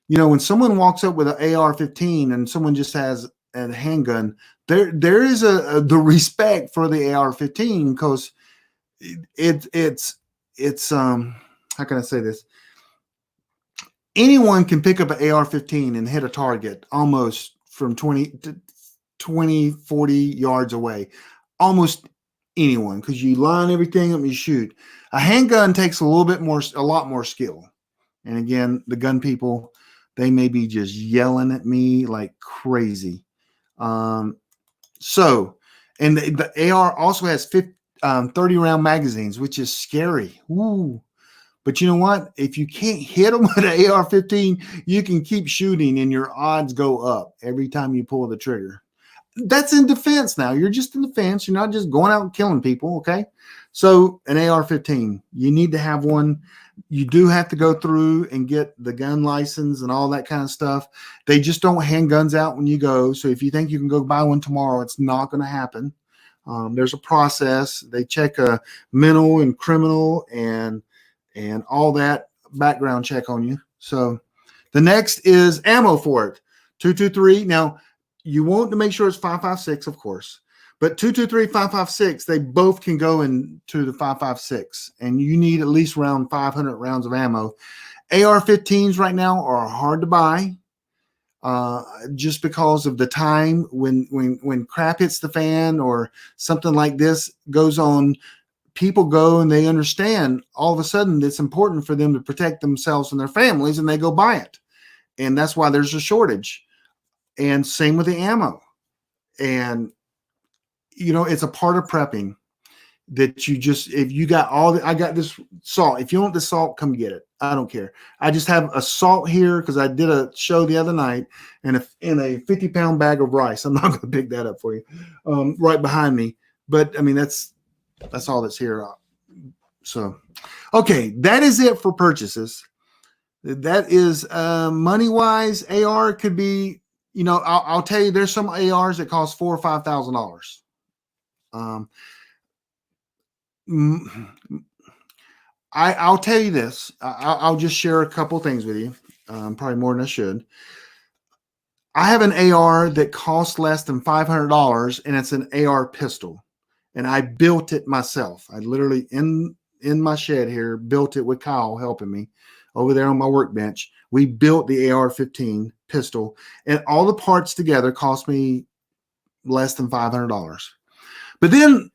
Speaker 1: when someone walks up with an AR-15 and someone just has a handgun, there is the respect for the AR-15 because it's how can I say this? Anyone can pick up an AR-15 and hit a target almost from 20, 40 yards away. Almost anyone, because you line everything up and you shoot. A handgun takes a lot more skill. And again, the gun people, they may be just yelling at me like crazy. And the AR also has 30-round magazines, which is scary. Ooh. But you know what? If you can't hit them with an AR-15, you can keep shooting and your odds go up every time you pull the trigger. That's in defense now. You're just in defense. You're not just going out and killing people. Okay. So an AR-15, you need to have one. You do have to go through and get the gun license and all that kind of stuff. They just don't hand guns out when you go. So if you think you can go buy one tomorrow, it's not going to happen. There's a process. They check a mental and criminal and all that background check on you. So the next is ammo for it. 223. Now you want to make sure it's 5.56, of course, but 223, 5.56, they both can go into the 5.56, and you need at least around 500 rounds of ammo. AR-15s right now are hard to buy. Just because of the time when crap hits the fan or something like this goes on, people go and they understand all of a sudden it's important for them to protect themselves and their families, and they go buy it. And that's why there's a shortage. And same with the ammo. And, it's a part of prepping that you just, if you got I got this salt. If you want the salt, come get it. I don't care. I just have a salt here because I did a show the other night and in a 50-pound bag of rice. I'm not going to pick that up for you, right behind me. But I mean, that's all that's here. So, okay, that is it for purchases. That is money-wise. AR could be, I'll tell you, there's some ARs that cost $4,000 or $5,000. I'll tell you this. I'll just share a couple things with you, probably more than I should. I have an AR that costs less than $500, and it's an AR pistol, and I built it myself. I literally in my shed here built it with Kyle helping me over there on my workbench. We built the AR-15 pistol, and all the parts together cost me less than $500. But then,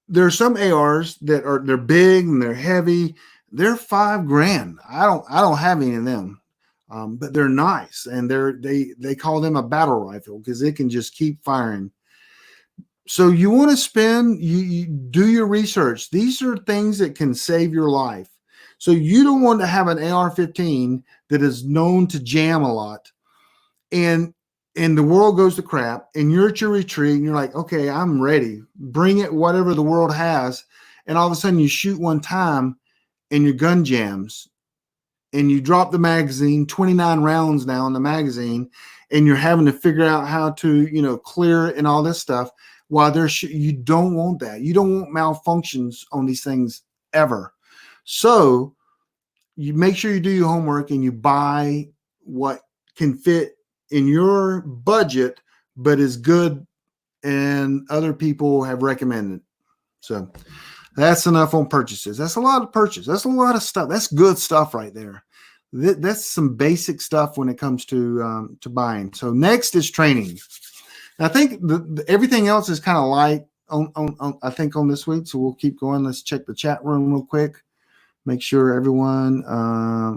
Speaker 1: there are some ARs that they're big and they're heavy. They're $5,000. I don't have any of them, but they're nice, and they call them a battle rifle because it can just keep firing. So you want to spend, you do your research. These are things that can save your life. So you don't want to have an AR-15 that is known to jam a lot, and the world goes to crap, and you're at your retreat, and you're like, okay, I'm ready. Bring it, whatever the world has. And all of a sudden you shoot one time and your gun jams, and you drop the magazine, 29 rounds now in the magazine, and you're having to figure out how to, clear it and all this stuff. While you don't want that. You don't want malfunctions on these things ever. So you make sure you do your homework and you buy what can fit in your budget, but is good and other people have recommended. So that's enough on purchases. That's a lot of purchase. That's a lot of stuff. That's good stuff right there. That's some basic stuff when it comes to buying. So next is training. I think everything else is kind of light I think on this week. So we'll keep going. Let's check the chat room real quick. Make sure everyone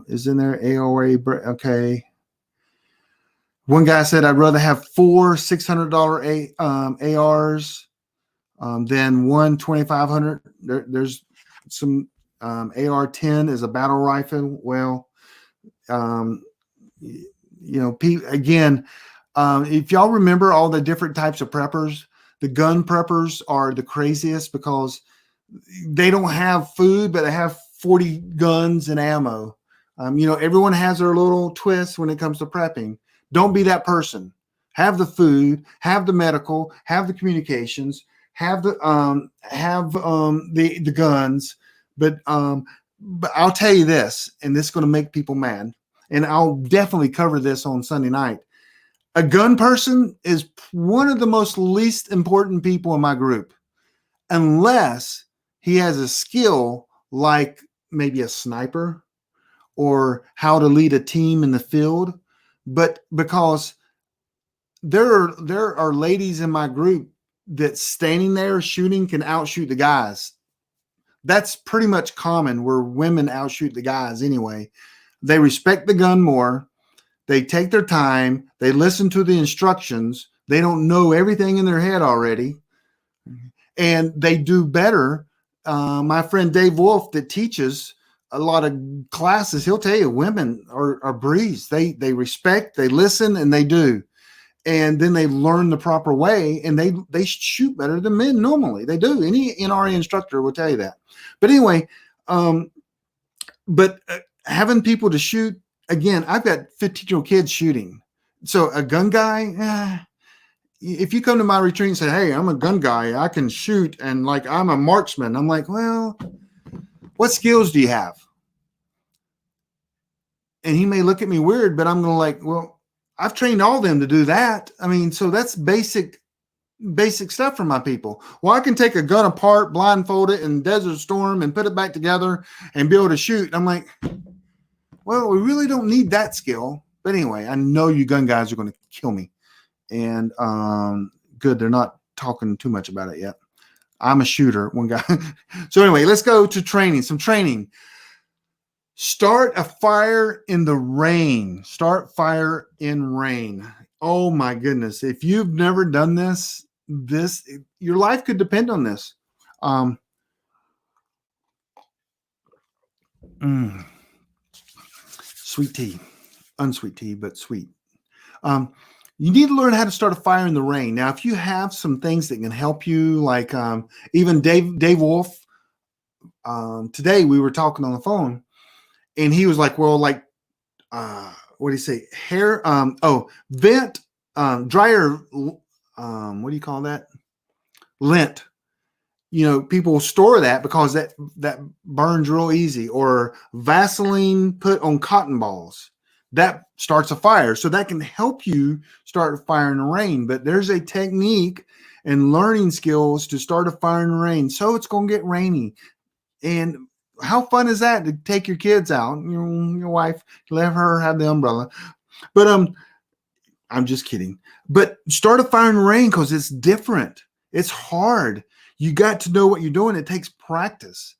Speaker 1: is in there. AOA. Okay. One guy said, I'd rather have 4 $600 ARs than one 2,500. There's some AR-10 is a battle rifle. Well, again, if y'all remember all the different types of preppers, the gun preppers are the craziest because they don't have food, but they have 40 guns and ammo. Everyone has their little twist when it comes to prepping. Don't be that person. Have the food, have the medical, have the communications, have the guns. But I'll tell you this, and this is going to make people mad, and I'll definitely cover this on Sunday night. A gun person is one of the most least important people in my group, unless he has a skill like maybe a sniper or how to lead a team in the field. But because there are ladies in my group that standing there shooting can outshoot the guys. That's pretty much common where women outshoot the guys anyway. They respect the gun more. They take their time. They listen to the instructions. They don't know everything in their head already. And they do better. My friend Dave Wolf that teaches a lot of classes, he'll tell you women are breeze. They respect, they listen, and they do. and then they learn the proper way, and they shoot better than men normally. They do. Any NRA instructor will tell you that. But anyway, but having people to shoot, again, I've got 15-year-old kids shooting. So a gun guy, if you come to my retreat and say, hey, I'm a gun guy, I can shoot, and like I'm a marksman, I'm like, well, what skills do you have? And he may look at me weird, but I'm going to like, well, I've trained all of them to do that. I mean, so that's basic stuff for my people. Well, I can take a gun apart, blindfold it in Desert Storm and put it back together and be able to shoot. I'm like, well, we really don't need that skill. But anyway, I know you gun guys are going to kill me. And good, they're not talking too much about it yet. I'm a shooter, one guy. So anyway, let's go to training. Some training. Start a fire in the rain. Start fire in rain. Oh my goodness. If you've never done this, your life could depend on this. Sweet tea. Unsweet tea, but sweet. You need to learn how to start a fire in the rain. Now, if you have some things that can help you, like even Dave Wolf, today we were talking on the phone, and he was like, well, like, what do you say? Vent, dryer, what do you call that? Lint. You know, people store that because that burns real easy. Or Vaseline put on cotton balls. That starts a fire. So that can help you start a fire in the rain. But there's a technique and learning skills to start a fire in the rain. So it's going to get rainy. And how fun is that to take your kids out, your wife, let her have the umbrella. But I'm just kidding. But start a fire in the rain because it's different. It's hard. You got to know what you're doing. It takes practice.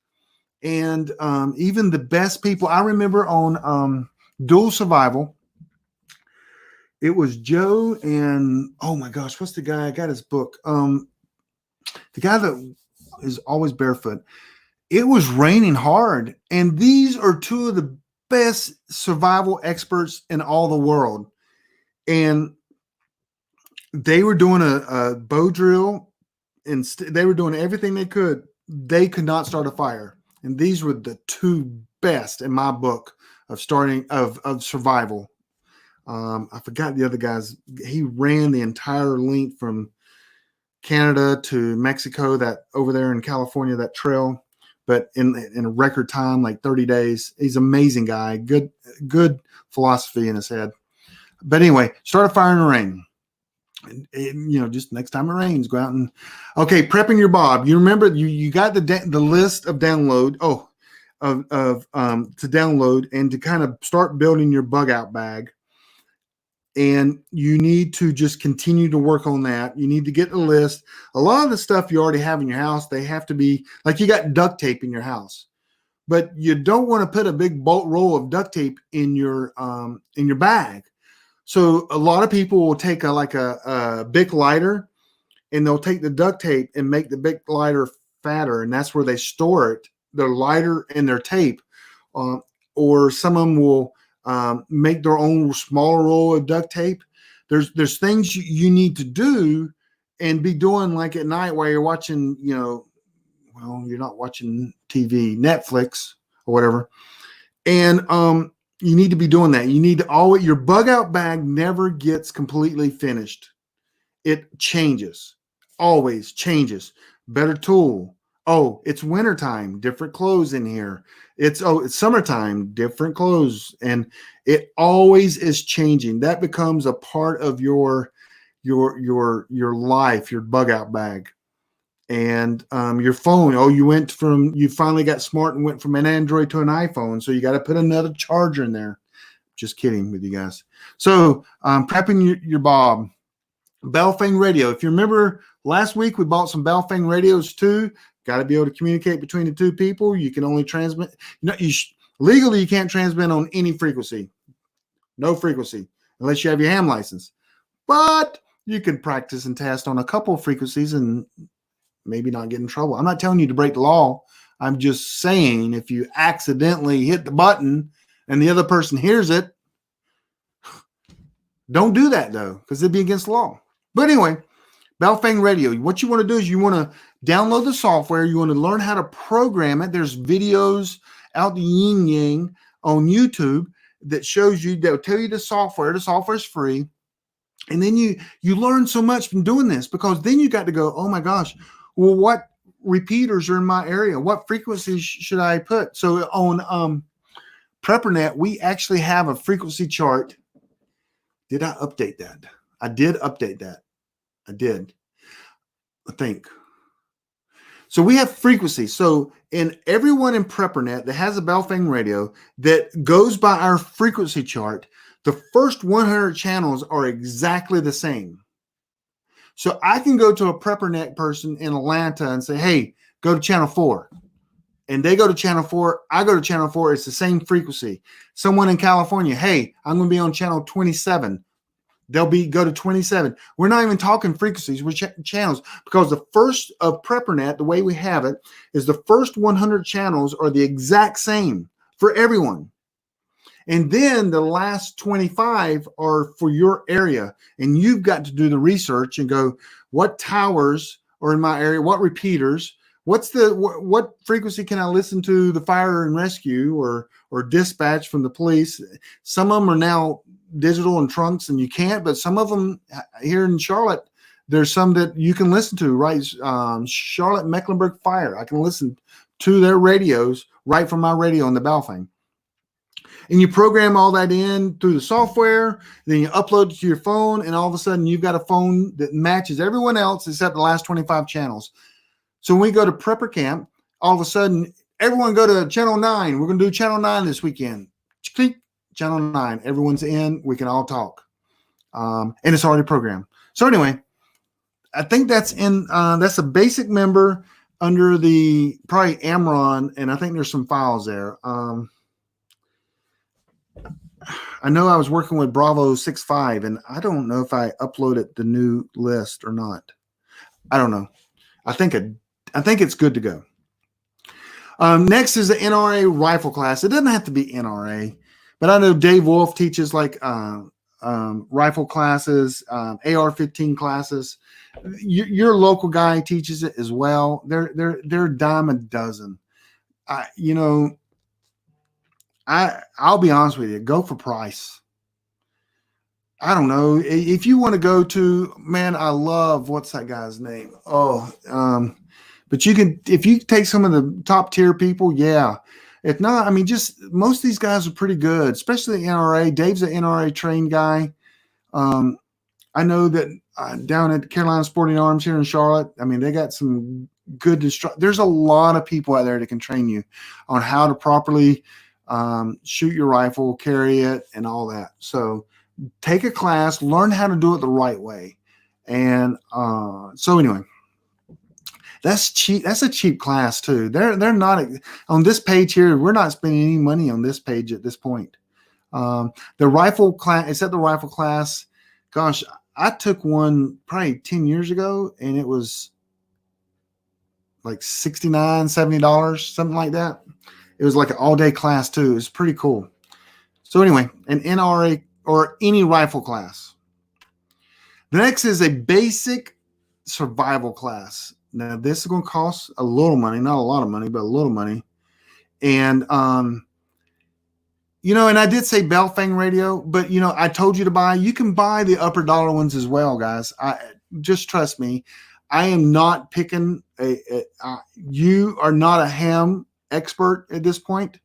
Speaker 1: And even the best people, I remember on Dual Survival, it was Joe and, oh my gosh, what's the guy? I got his book. The guy that is always barefoot. It was raining hard. And these are two of the best survival experts in all the world. And they were doing a bow drill, and they were doing everything they could. They could not start a fire. And these were the two best in my book of survival. I forgot the other guys. He ran the entire length from Canada to Mexico, that over there in California, that trail, but in a record time, like 30 days. He's an amazing guy. Good philosophy in his head. But anyway, start a fire in the rain. And, just next time it rains, go out and prepping your bob. You remember you got the list of download. To download and to kind of start building your bug out bag. And you need to just continue to work on that. You need to get the list. A lot of the stuff you already have in your house, they have to be like, you got duct tape in your house, but you don't want to put a big roll of duct tape in your bag. So a lot of people will take a Bic lighter, and they'll take the duct tape and make the Bic lighter fatter, and that's where they store it, their lighter and their tape. Or some of them will make their own smaller roll of duct tape. There's things you need to do and be doing, like at night while you're watching, you're not watching TV, Netflix or whatever. And you need to be doing that. You need to your bug out bag never gets completely finished. It changes, always changes. Better tool. Oh, it's wintertime, different clothes in here. It's summertime, different clothes. And it always is changing. That becomes a part of your life, your bug out bag. And your phone. You finally got smart and went from an Android to an iPhone. So you got to put another charger in there. Just kidding with you guys. So prepping your bob. Belfang radio. If you remember last week, we bought some Belfang radios too. Got to be able to communicate between the two people. You can only transmit. Legally, you can't transmit on any frequency. No frequency, unless you have your ham license. But you can practice and test on a couple of frequencies and maybe not get in trouble. I'm not telling you to break the law. I'm just saying, if you accidentally hit the button and the other person hears it, Don't do that though, because it'd be against the law. But anyway, Baofeng Radio. What you want to do is you want to download the software. You want to learn how to program it. There's videos out the yin yang on YouTube that shows you, they'll tell you the software. The software is free. And then you learn so much from doing this, because then you got to go, oh my gosh, well, what repeaters are in my area? What frequencies should I put? So on Preppernet, we actually have a frequency chart. Did I update that? I did update that. I did, I think. So we have frequency. So in everyone in Preppernet that has a Baofeng radio that goes by our frequency chart, the first 100 channels are exactly the same. So I can go to a Preppernet person in Atlanta and say, hey, go to channel 4. And they go to channel 4. I go to channel 4. It's the same frequency. Someone in California, hey, I'm going to be on channel 27. They'll go to 27. We're not even talking frequencies, we're channels, because the first of Preppernet, the way we have it, is the first 100 channels are the exact same for everyone. And then the last 25 are for your area. And you've got to do the research and go, what towers are in my area? What repeaters? What frequency can I listen to the fire and rescue or dispatch from the police? Some of them are now digital and trunks and you can't, but some of them here in Charlotte, there's some that you can listen to, right? Charlotte Mecklenburg Fire. I can listen to their radios right from my radio on the Baofeng. And you program all that in through the software, then you upload it to your phone, and all of a sudden you've got a phone that matches everyone else except the last 25 channels. So when we go to Prepper Camp, all of a sudden, everyone go to channel 9. We're going to do channel 9 this weekend. Click, channel 9. Everyone's in. We can all talk. And it's already programmed. So anyway, I think that's a basic member under the probably Amron, and I think there's some files there. I know I was working with Bravo 65, and I don't know if I uploaded the new list or not. I don't know. I think it's good to go. Next is the NRA rifle class. It doesn't have to be NRA, but I know Dave Wolf teaches like rifle classes, AR-15 classes. Your local guy teaches it as well. They're a dime a dozen. I'll be honest with you. Go for price. I don't know if you want to go to, man, I love, what's that guy's name? But you can, if you take some of the top tier people, yeah. If not, I mean, just most of these guys are pretty good, especially the NRA. Dave's an NRA trained guy. I know that down at Carolina Sporting Arms here in Charlotte, I mean, they got some good instructors. There's a lot of people out there that can train you on how to properly shoot your rifle, carry it, and all that. So take a class, learn how to do it the right way. And so anyway, that's cheap. That's a cheap class too. They're not on this page here. We're not spending any money on this page at this point. The rifle class, it's at the rifle class. Gosh, I took one probably 10 years ago, and it was like $69, $70, something like that. It was like an all-day class too. It was pretty cool. So anyway, an NRA or any rifle class. The next is a basic survival class. Now, this is going to cost a little money, not a lot of money, but a little money. And, and I did say Baofeng radio, but, I told you to buy. You can buy the upper dollar ones as well, guys. Just trust me. I am not picking you are not a ham expert at this point.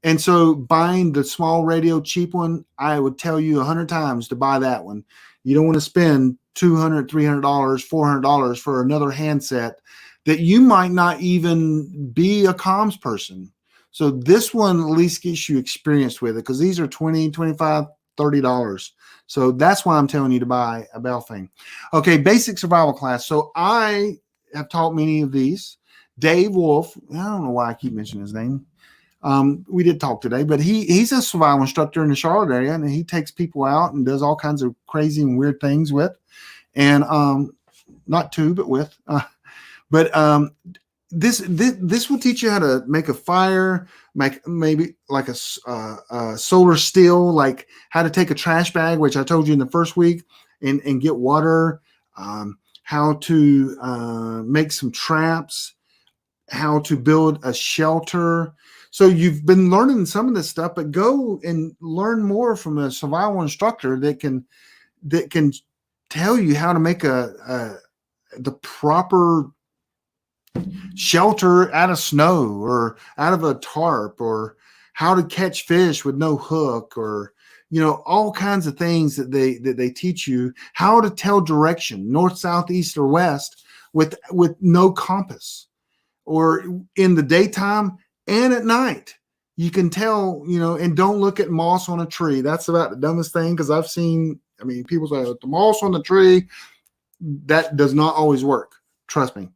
Speaker 1: And so buying the small radio cheap one, I would tell you 100 times to buy that one. You don't want to spend $200, $300, $400 for another handset that you might not even be a comms person. So this one at least gets you experience with it, because these are $20, $25, $30. So that's why I'm telling you to buy a Baofeng. Okay, basic survival class. So I have taught many of these. Dave Wolf, I don't know why I keep mentioning his name. We did talk today, but he's a survival instructor in the Charlotte area, and he takes people out and does all kinds of crazy and weird things with, and not to, but with. this will teach you how to make a fire, make maybe like a solar still, like how to take a trash bag, which I told you in the first week, and get water, how to make some traps, how to build a shelter. So you've been learning some of this stuff, but go and learn more from a survival instructor that can tell you how to make the proper shelter out of snow or out of a tarp, or how to catch fish with no hook, or all kinds of things that they teach you, how to tell direction north, south, east, or west with no compass, or in the daytime and at night. You can tell, and don't look at moss on a tree. That's about the dumbest thing, because I've seen, people say the moss on the tree. That does not always work. Trust me.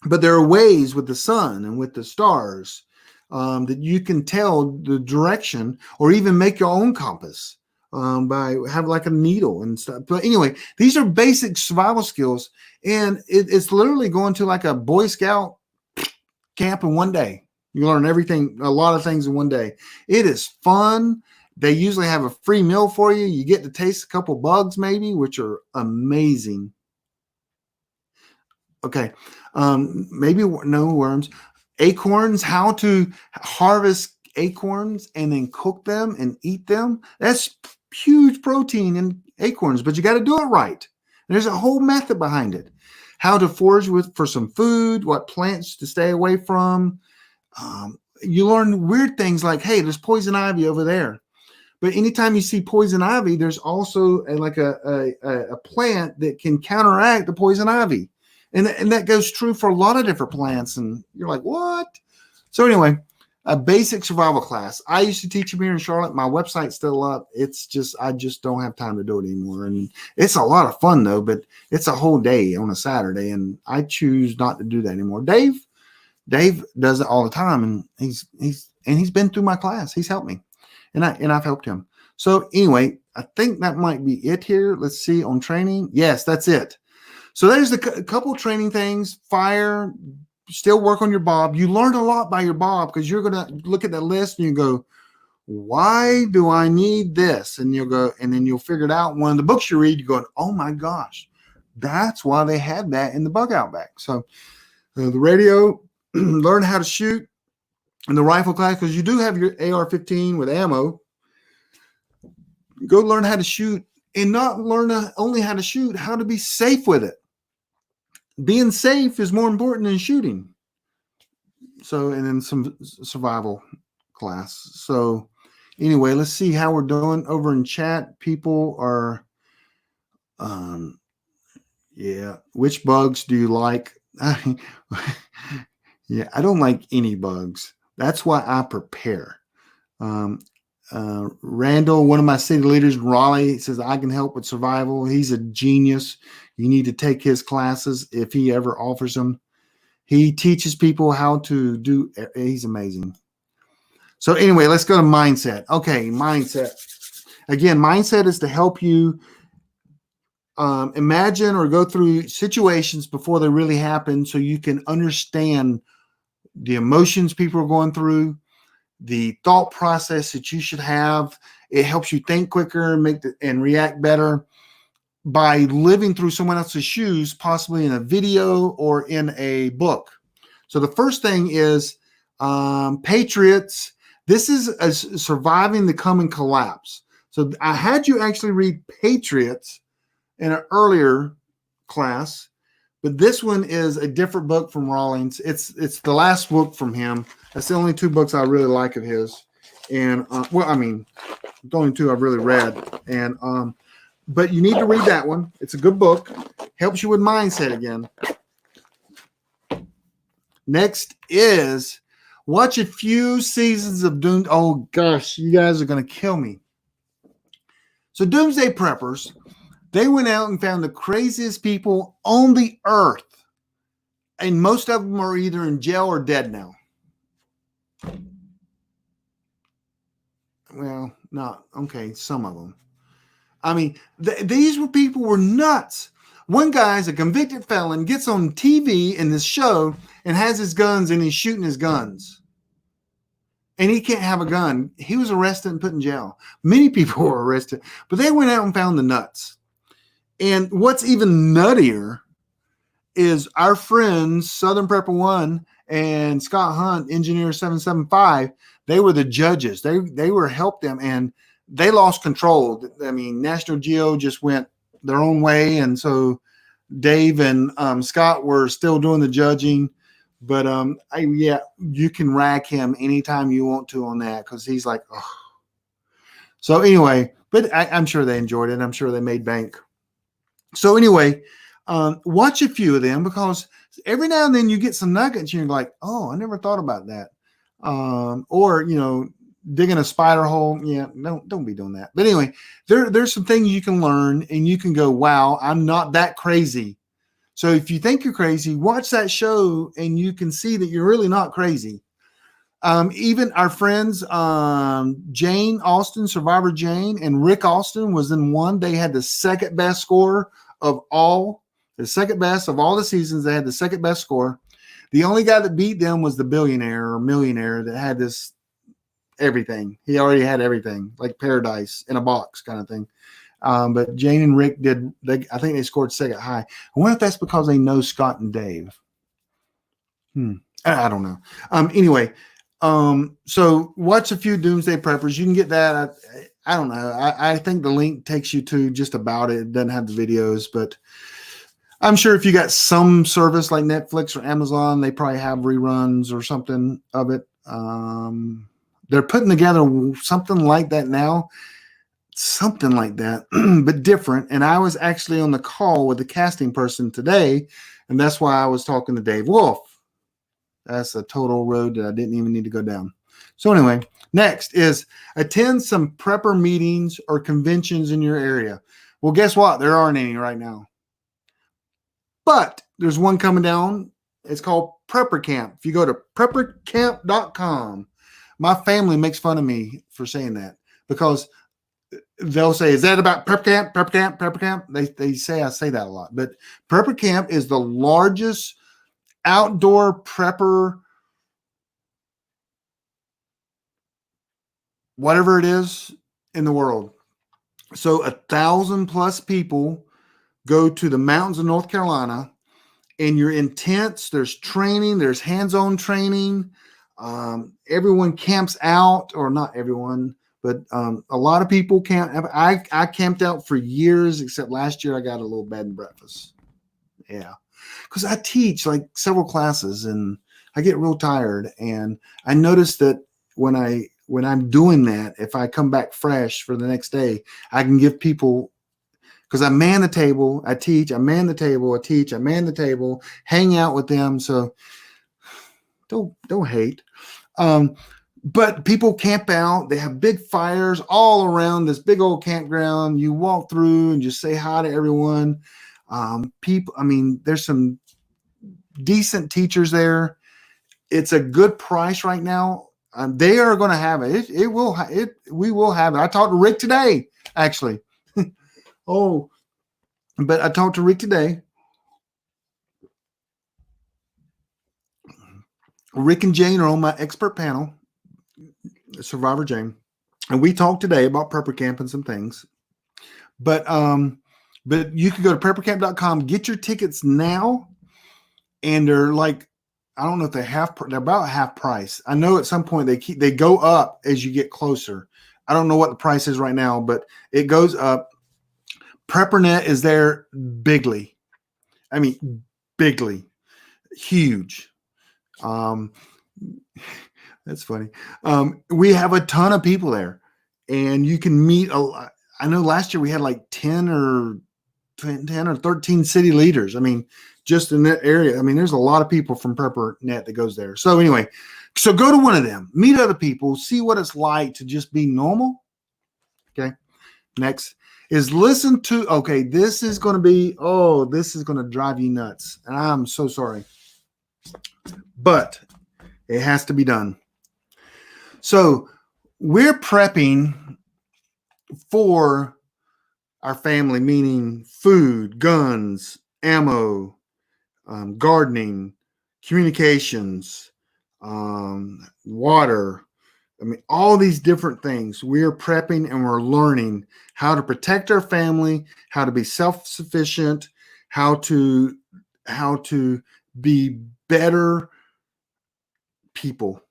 Speaker 1: But there are ways with the sun and with the stars that you can tell the direction, or even make your own compass by having like a needle and stuff. But anyway, these are basic survival skills, and it's literally going to like a Boy Scout camp in one day. You learn everything, a lot of things in one day. It is fun. They usually have a free meal for you. You get to taste a couple bugs maybe, which are amazing. Okay. Maybe no worms. Acorns, how to harvest acorns and then cook them and eat them. That's huge protein in acorns, but you got to do it right. There's a whole method behind it. How to forage for some food, what plants to stay away from. You learn weird things like, hey, there's poison ivy over there. But anytime you see poison ivy, there's also a plant that can counteract the poison ivy. And that goes true for a lot of different plants. And you're like, what? So anyway, a basic survival class. I used to teach them here in Charlotte. My website's still up. It's just, I just don't have time to do it anymore. And it's a lot of fun though, but it's a whole day on a Saturday. And I choose not to do that anymore. Dave does it all the time. And he's been through my class. He's helped me. And I've helped him. So anyway, I think that might be it here. Let's see on training. Yes, that's it. So there's a couple training things. Fire, still work on your bob. You learn a lot by your bob, because you're going to look at that list and you go, why do I need this? And you'll go, and then you'll figure it out. One of the books you read, you're going, oh my gosh, that's why they had that in the bug out bag. So the radio, learn how to shoot in the rifle class, because you do have your AR-15 with ammo. Go learn how to shoot, and not learn only how to shoot, how to be safe with it. Being safe is more important than shooting. So, and then some survival class. So anyway, let's see how we're doing over in chat. People are, yeah. Which bugs do you like? Yeah, I don't like any bugs. That's why I prepare. Randall, one of my city leaders in Raleigh, says I can help with survival. He's a genius. You need to take his classes if he ever offers them. He teaches people how to do. He's amazing. So anyway, let's go to mindset. Okay, mindset. Again, mindset is to help you imagine or go through situations before they really happen, so you can understand the emotions people are going through, the thought process that you should have. It helps you think quicker and react better by living through someone else's shoes, possibly in a video or in a book. So the first thing is Patriots. This is surviving the coming collapse. So I had you actually read Patriots in an earlier class, but this one is a different book from Rawlings. It's the last book from him. That's the only two books I really like of his. And the only two I've really read. And but you need to read that one. It's a good book. Helps you with mindset again. Next is watch a few seasons of Doom. Oh gosh, you guys are going to kill me. So Doomsday Preppers, they went out and found the craziest people on the earth. And most of them are either in jail or dead now. Well, not okay. Some of them. I mean, these people were nuts. One guy's a convicted felon, gets on TV in this show and has his guns and he's shooting his guns. And he can't have a gun. He was arrested and put in jail. Many people were arrested, but they went out and found the nuts. And what's even nuttier is our friends, Southern Prepper 1 and Scott Hunt, Engineer 775, they were the judges. They were helped them, and they lost control. I mean, National Geo just went their own way, and so Dave and Scott were still doing the judging. But yeah, you can rag him anytime you want to on that because he's like, oh. So anyway, but I'm sure they enjoyed it. I'm sure they made bank. So anyway, watch a few of them because every now and then you get some nuggets and you're like, oh, I never thought about that. Or, you know, digging a spider hole. Yeah, don't be doing that. But anyway, there's some things you can learn and you can go, wow, I'm not that crazy. So if you think you're crazy, watch that show and you can see that you're really not crazy. Even our friends, Jane Austen, Survivor Jane, and Rick Austin was in one. They had the second best score of all, the second best of all the seasons. They had the second best score. The only guy that beat them was the billionaire or millionaire that had this everything. He already had everything, like paradise in a box kind of thing. But Jane and Rick did, I think they scored second high. I wonder if that's because they know Scott and Dave. I don't know. Anyway, so watch a few Doomsday Preppers. You can get that. I don't know. I think the link takes you to just about it. It doesn't have the videos, but I'm sure if you got some service like Netflix or Amazon, they probably have reruns or something of it. They're putting together something like that now. Something like that, but different. And I was actually on the call with the casting person today, and that's why I was talking to Dave Wolf. That's a total road that I didn't even need to go down. So anyway, next is attend some prepper meetings or conventions in your area. Well, guess what? There aren't any right now. But there's one coming down. It's called Prepper Camp. If you go to preppercamp.com, my family makes fun of me for saying that because they'll say, is that about prep camp, prep camp, prepper camp? They say I say that a lot. But Prepper Camp is the largest outdoor prepper, whatever it is, in the world. So 1,000+ people go to the mountains of North Carolina, and you're in tents. There's training. There's hands-on training. Everyone camps out, or not everyone, but a lot of people camp. I camped out for years, except last year I got a little bed and breakfast. Yeah, because I teach like several classes, and I get real tired. And I noticed that when I'm doing that, if I come back fresh for the next day, I can give people, because I man the table, I teach, I man the table, I teach, I man the table, hang out with them. So don't hate. But people camp out. They have big fires all around this big old campground. You walk through and just say hi to everyone. People, I mean, there's some decent teachers there. It's a good price right now. They are going to have it. We will have it. I talked to Rick today, actually. But I talked to Rick today. Rick and Jane are on my expert panel, Survivor Jane, and we talked today about Prepper Camp and some things. But you can go to preppercamp.com, get your tickets now, and they're like, I don't know if they're about half price. I know at some point they go up as you get closer. I don't know what the price is right now, but it goes up. PrepperNet is there bigly. I mean, bigly, huge. That's funny. We have a ton of people there, and you can meet a lot. I know last year we had like 10 or 13 city leaders. I mean, just in that area. I mean, there's a lot of people from PrepperNet that goes there. So anyway, so go to one of them, meet other people, see what it's like to just be normal. Okay. Next is listen to, okay, this is going to drive you nuts. And I'm so sorry, but it has to be done. So we're prepping for our family, meaning food, guns, ammo, gardening, communications, water. I mean, all these different things. We are prepping and we're learning how to protect our family, how to be self-sufficient, how to be better people.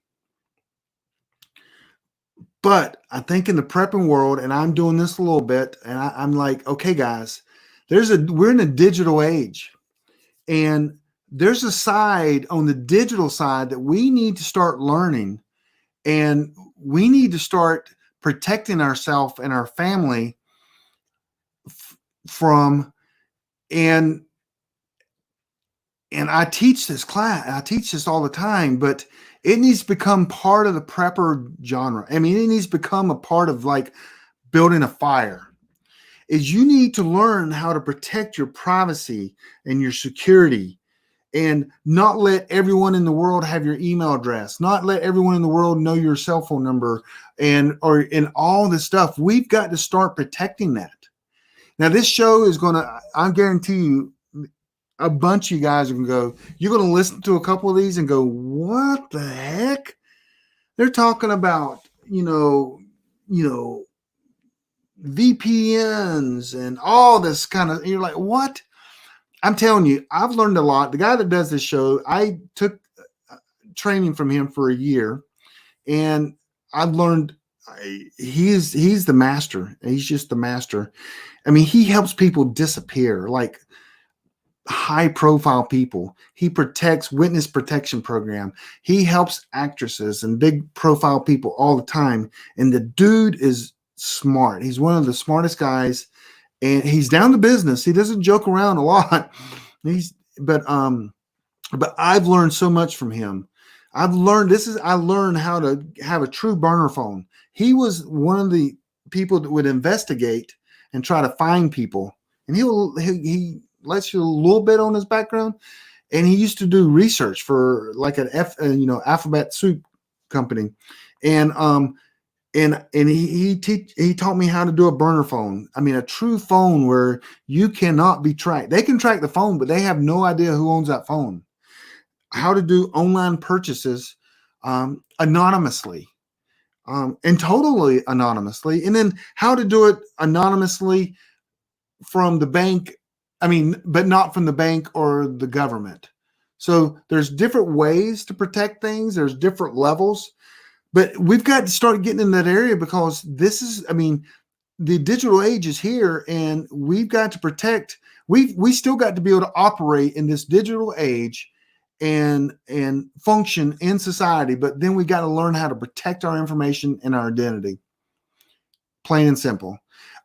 Speaker 1: But I think in the prepping world, and I'm doing this a little bit, and I'm like, okay, guys, we're in a digital age, and there's a side on the digital side that we need to start learning, and we need to start protecting ourselves and our family from. And I teach this class, I teach this all the time, but it needs to become part of the prepper genre. I mean, it needs to become a part of like building a fire. Is you need to learn how to protect your privacy and your security, and not let everyone in the world have your email address, not let everyone in the world know your cell phone number and all this stuff. We've got to start protecting that. Now, this show is going to, I guarantee you, a bunch of you guys are going to go, you're going to listen to a couple of these and go, what the heck? They're talking about, VPNs and all this kind of, you're like, what? I'm telling you, I've learned a lot. The guy that does this show, I took training from him for a year, and I've learned he's the master. He's just the master. I mean, he helps people disappear, like high profile people. He protects witness protection program. He helps actresses and big profile people all the time. And the dude is smart. He's one of the smartest guys, and he's down to business. He doesn't joke around a lot. But I've learned so much from him. I learned how to have a true burner phone. He was one of the people that would investigate and try to find people. And he lets you a little bit on his background. And he used to do research for like an alphabet soup company. And he taught me how to do a burner phone. I mean, a true phone where you cannot be tracked. They can track the phone, but they have no idea who owns that phone. How to do online purchases anonymously, and totally anonymously, and then how to do it anonymously from the bank. I mean, but not from the bank or the government. So there's different ways to protect things. There's different levels. But we've got to start getting in that area, because the digital age is here, and we've got to protect. We still got to be able to operate in this digital age and function in society. But then we got to learn how to protect our information and our identity. Plain and simple.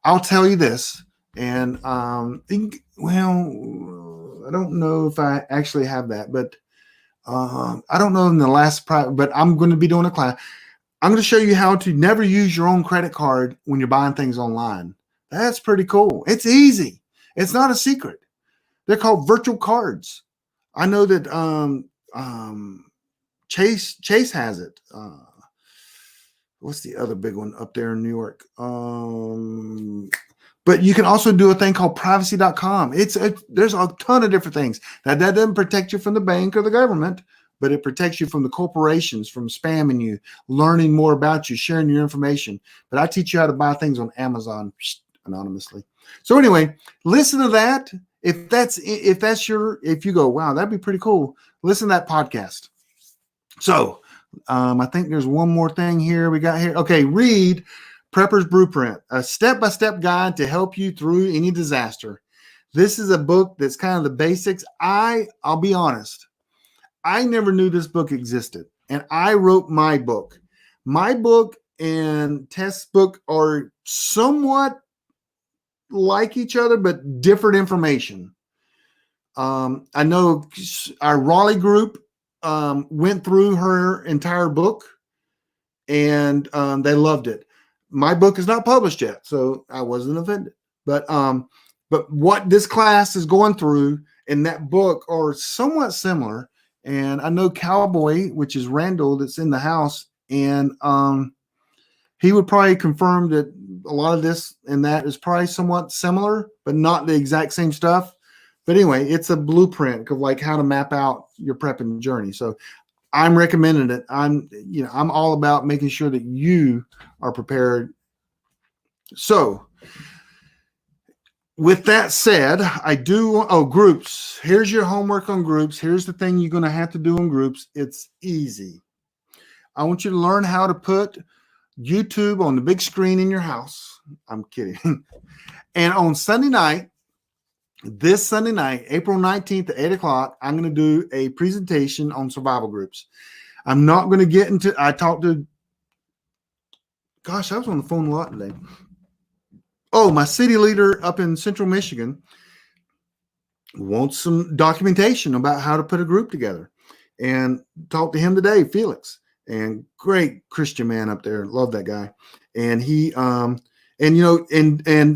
Speaker 1: I'll tell you this, and I don't know if I actually have that, but I don't know in the last private, but I'm going to be doing a class. I'm going to show you how to never use your own credit card when you're buying things online. That's pretty cool. It's easy. It's not a secret. They're called virtual cards. I know that Chase has it. What's the other big one up there in New York? But you can also do a thing called privacy.com. There's a ton of different things. That doesn't protect you from the bank or the government, but it protects you from the corporations, from spamming you, learning more about you, sharing your information. But I teach you how to buy things on Amazon anonymously. So anyway, listen to that. If you go, wow, that'd be pretty cool, listen to that podcast. So I think there's one more thing here we got here. Okay, read Prepper's Blueprint, a step-by-step guide to help you through any disaster. This is a book that's kind of the basics. I'll be honest, I never knew this book existed, and I wrote my book. My book and Tess' book are somewhat like each other, but different information. I know our Raleigh group went through her entire book, and they loved it. My book is not published yet, so I wasn't offended. But what this class is going through in that book are somewhat similar. And I know Cowboy, which is Randall, that's in the house, and he would probably confirm that a lot of this and that is probably somewhat similar, but not the exact same stuff. But anyway, it's a blueprint of like how to map out your prepping journey. So I'm recommending it. I'm all about making sure that you are prepared. So with that said, groups. Here's your homework on groups. Here's the thing you're going to have to do in groups. It's easy. I want you to learn how to put YouTube on the big screen in your house. I'm kidding. And on Sunday night, this Sunday night, April 19th at 8 o'clock, I'm going to do a presentation on survival groups. I'm not going to get into, I talked to, gosh, I was on the phone a lot today. Oh, my city leader up in Central Michigan wants some documentation about how to put a group together. And talked to him today, Felix, and great Christian man up there. Love that guy. And he, and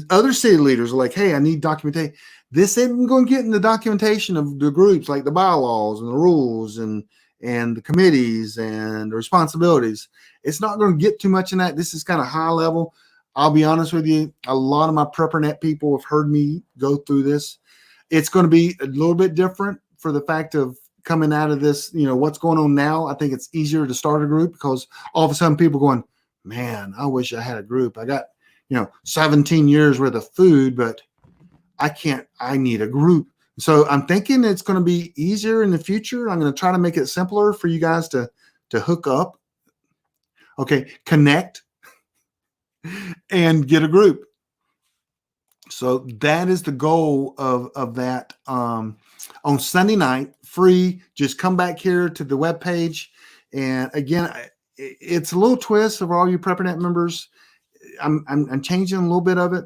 Speaker 1: other city leaders are like, hey, I need documentation. This isn't going to get in the documentation of the groups, like the bylaws and the rules and the committees and the responsibilities. It's not going to get too much in that. This is kind of high level. I'll be honest with you. A lot of my Preppernet people have heard me go through this. It's going to be a little bit different for the fact of coming out of this, what's going on now. I think it's easier to start a group because all of a sudden people going, man, I wish I had a group. I got, 17 years worth of food, but I need a group. So I'm thinking it's going to be easier in the future. I'm going to try to make it simpler for you guys to hook up. Okay. Connect and get a group. So that is the goal of that. On Sunday night, free, just come back here to the webpage. And again, it's a little twist of all you Preppernet members. I'm changing a little bit of it.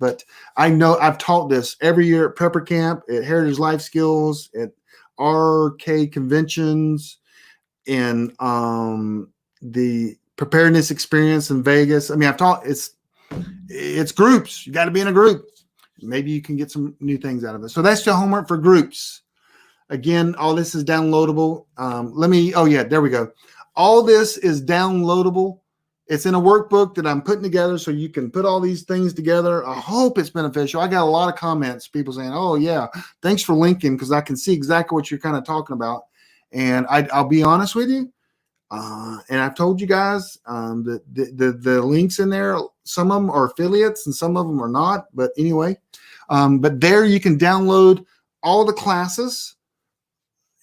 Speaker 1: But I know I've taught this every year at Prepper Camp, at Heritage Life Skills, at RK conventions, and the Preparedness experience in Vegas. I mean, I've taught it's groups. You got to be in a group. Maybe you can get some new things out of it. So that's your homework for groups. Again, all this is downloadable. There we go. All this is downloadable. It's in a workbook that I'm putting together so you can put all these things together. I hope it's beneficial. I got a lot of comments, people saying, oh, yeah, thanks for linking because I can see exactly what you're kind of talking about. And I'll be honest with you. And I've told you guys the links in there, some of them are affiliates and some of them are not. But anyway, but there you can download all the classes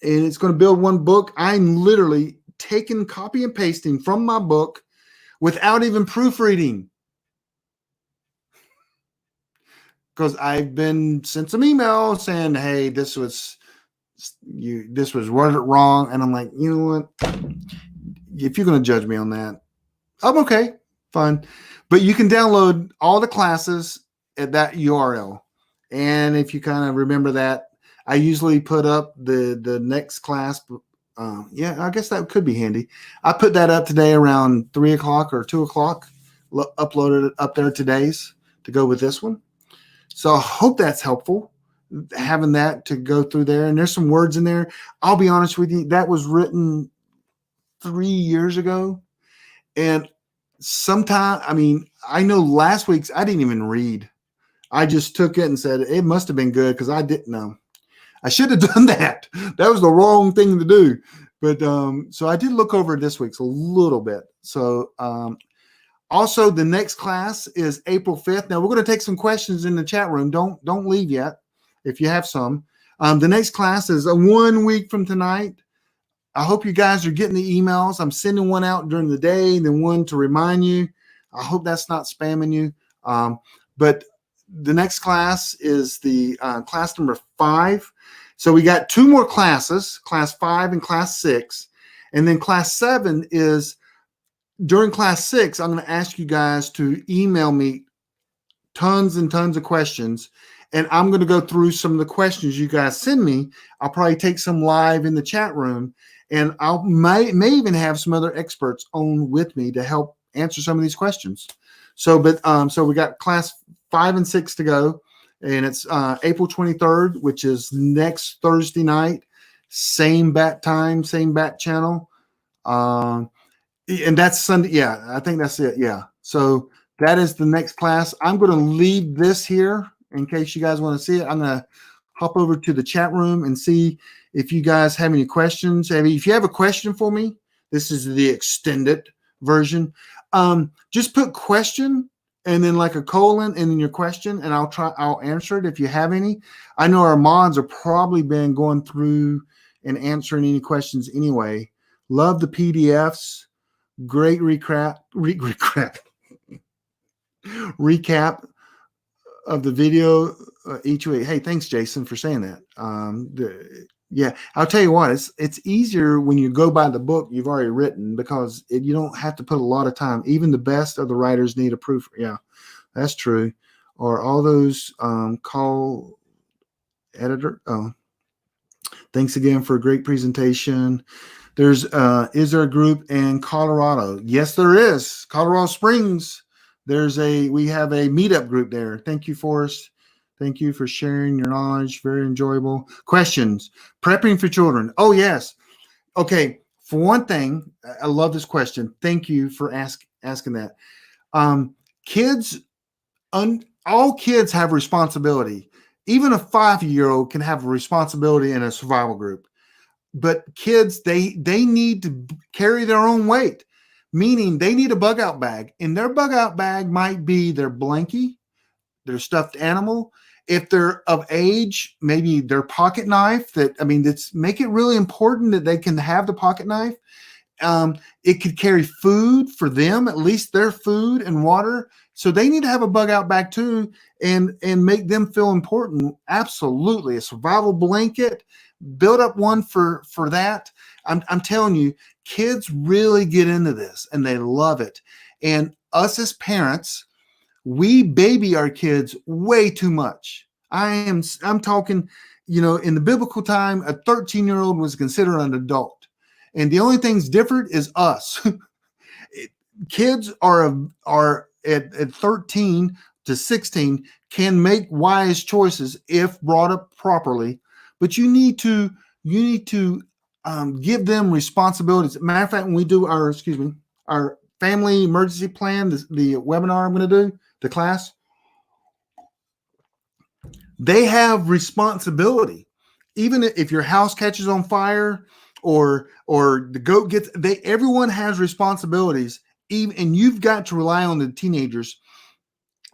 Speaker 1: and it's going to build one book. I'm literally taking, copy and pasting from my book without even proofreading. Because I've been sent some emails saying, hey, this was worded wrong. And I'm like, you know what? If you're going to judge me on that, I'm okay, fine. But you can download all the classes at that URL. And if you kind of remember that, I usually put up the next class. I guess that could be handy. I put that up today around 3 o'clock or 2 o'clock, uploaded it up there today's to go with this one. So I hope that's helpful, having that to go through there. And there's some words in there. I'll be honest with you, that was written 3 years ago. And I know last week's, I didn't even read. I just took it and said, it must have been good because I didn't know. I should have done that. That was the wrong thing to do. But so I did look over this week's a little bit. So also the next class is April 5th. Now we're going to take some questions in the chat room. Don't leave yet if you have some. The next class is 1 week from tonight. I hope you guys are getting the emails. I'm sending one out during the day and then one to remind you. I hope that's not spamming you. But the next class is the class number 5. So we got 2 more classes, class 5 and class 6. And then class 7 is during class 6, I'm going to ask you guys to email me tons and tons of questions. And I'm going to go through some of the questions you guys send me. I'll probably take some live in the chat room. And I may even have some other experts on with me to help answer some of these questions. So we got class 5 and 6 to go. And it's April 23rd, which is next Thursday night. Same bat time, same bat channel. And that's Sunday. Yeah, I think that's it. Yeah. So that is the next class. I'm going to leave this here in case you guys want to see it. I'm going to hop over to the chat room and see if you guys have any questions. If you have a question for me, this is the extended version. Just put question and then like a colon and then your question, and I'll answer it if you have any. I know our mods have probably been going through and answering any questions anyway. Love the PDFs. Great recap of the video each week. Hey, thanks, Jason, for saying that. Yeah, I'll tell you what, it's easier when you go by the book you've already written because you don't have to put a lot of time. Even the best of the writers need a proof. Yeah, that's true. Or all those call editor. Oh, thanks again for a great presentation. Is there a group in Colorado? Yes, there is. Colorado Springs. We have a meetup group there. Thank you, Forrest. Thank you for sharing your knowledge. Very enjoyable. Questions. Prepping for children. Oh, yes. Okay. For one thing, I love this question. Thank you for asking that. All kids have responsibility. Even a 5-year-old can have a responsibility in a survival group. But kids, they need to carry their own weight, meaning they need a bug out bag. And their bug out bag might be their blankie, their stuffed animal. If they're of age, maybe their pocket knife. Make it really important that they can have the pocket knife. It could carry food for them, at least their food and water. So they need to have a bug out bag too, and make them feel important. Absolutely. A survival blanket, build up one for that. I'm telling you, kids really get into this and they love it. And us as parents, we baby our kids way too much. I'm talking, in the biblical time, a 13-year-old was considered an adult. And the only thing's different is us. Kids are at 13 to 16 can make wise choices if brought up properly, but you need to give them responsibilities. Matter of fact, when we do our family emergency plan, the webinar I'm going to do, the class, they have responsibility. Even if your house catches on fire or the goat everyone has responsibilities. And you've got to rely on the teenagers.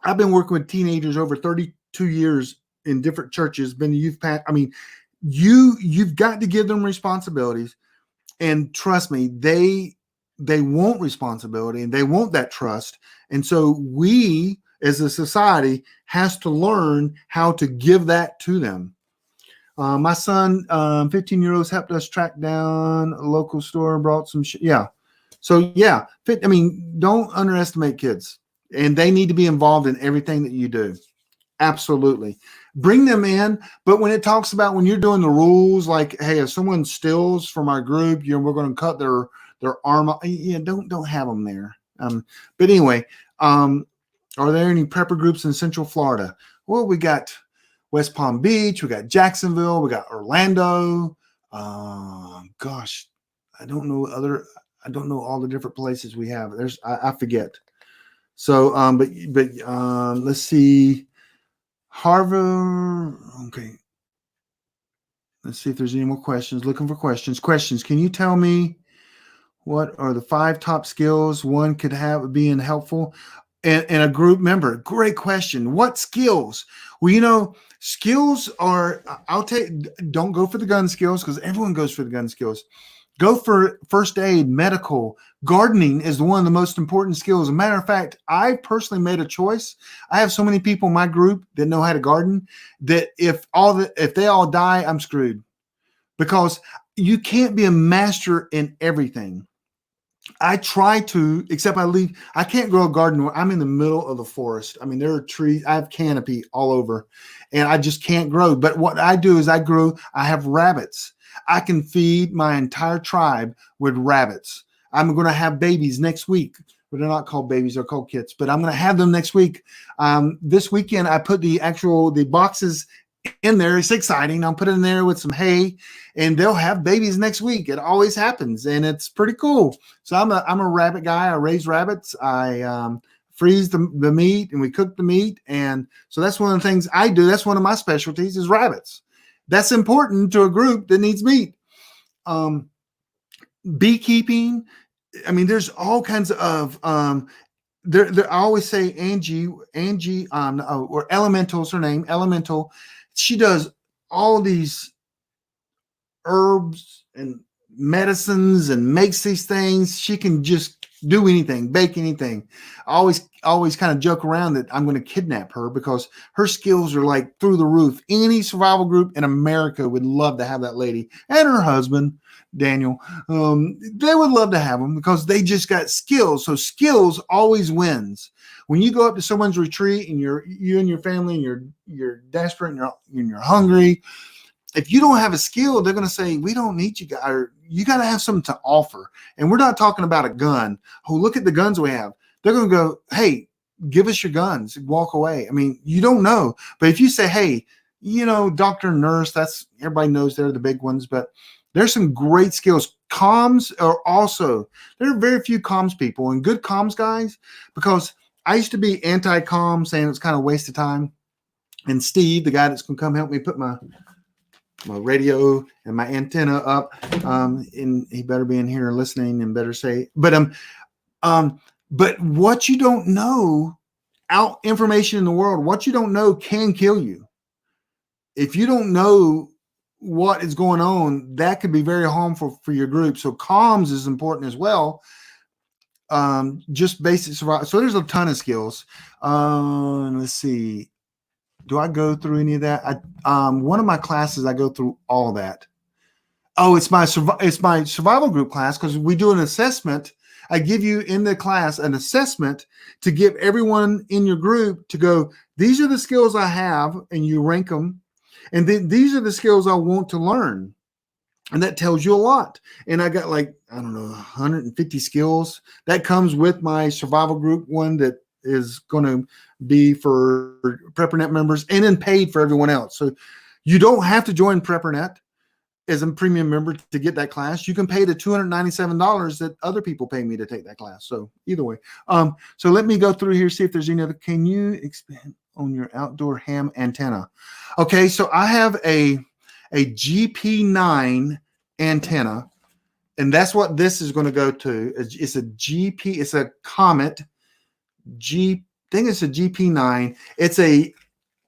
Speaker 1: I've been working with teenagers over 32 years in different churches, been a youth pastor. You've got to give them responsibilities, and trust me, they want responsibility and they want that trust. And so we as a society has to learn how to give that to them. My son, 15-year-olds, helped us track down a local store and brought some yeah. So yeah, don't underestimate kids, and they need to be involved in everything that you do. Absolutely. Bring them in. But when it talks about when you're doing the rules, like, hey, if someone steals from our group, we're going to cut their arm. Don't have them there. But anyway, are there any prepper groups in Central Florida? Well, we got West Palm Beach, we got Jacksonville, we got Orlando. Gosh, I don't know all the different places we have. I forget. So, but let's see. Harvard. Okay. Let's see if there's any more questions. Looking for questions. Can you tell me what are the 5 top skills one could have being helpful in a group member? Great question. What skills? Well, skills are, don't go for the gun skills because everyone goes for the gun skills. Go for first aid, medical. Gardening is one of the most important skills. As a matter of fact, I personally made a choice. I have so many people in my group that know how to garden that if they all die, I'm screwed, because you can't be a master in everything. I try to, except I can't grow a garden where I'm in the middle of the forest. There are trees, I have canopy all over, and I just can't grow. But what I do is I have rabbits. I can feed my entire tribe with rabbits. I'm going to have babies next week, but they're not called babies, they're called kits, but I'm going to have them next week. This weekend, I put the boxes in there. It's exciting. I'll put it in there with some hay, and they'll have babies next week. It always happens, and it's pretty cool. So I'm a rabbit guy. I raise rabbits. I freeze the meat, and we cook the meat, and so that's one of the things I do. That's one of my specialties is rabbits. That's important to a group that needs meat. Beekeeping. I mean, there's all kinds of I always say Angie, or Elemental's her name, Elemental. She does all these herbs and medicines and makes these things. She can just do anything, bake anything. I always kind of joke around that I'm going to kidnap her because her skills are like through the roof. Any survival group in America would love to have that lady and her husband, Daniel. They would love to have them because they just got skills. So skills always wins. When you go up to someone's retreat and you and your family and you're desperate and you're hungry, if you don't have a skill, they're going to say, we don't need you guys. Or you got to have something to offer. And we're not talking about a gun. Oh, look at the guns we have. They're going to go, hey, give us your guns. Walk away. I mean, you don't know. But if you say, hey, doctor, nurse, everybody knows they're the big ones. But there's some great skills. Comms are also, there are very few comms people and good comms guys, because I used to be anti-comm, saying it's kind of a waste of time. And Steve, the guy that's going to come help me put my radio and my antenna up, and he better be in here listening and better say, but what you don't know, out information in the world, what you don't know can kill you. If you don't know what is going on, that could be very harmful for your group. So comms is important as well. Just basic survival. So there's a ton of skills. Let's see. Do I go through any of that? One of my classes, I go through all that. Oh, it's my survival group class, because we do an assessment. I give you in the class an assessment to give everyone in your group to go, these are the skills I have, and you rank them. And then these are the skills I want to learn. And that tells you a lot. And I got 150 skills. That comes with my survival group one that is going to be for Preppernet members and then paid for everyone else. So you don't have to join Preppernet as a premium member to get that class. You can pay the $297 that other people pay me to take that class. So either way. So let me go through here, see if there's any other. Can you expand on your outdoor ham antenna? Okay, so I have a GP9 antenna, and that's what this is going to go to. It's a GP, it's a Comet I think it's a GP9. It's a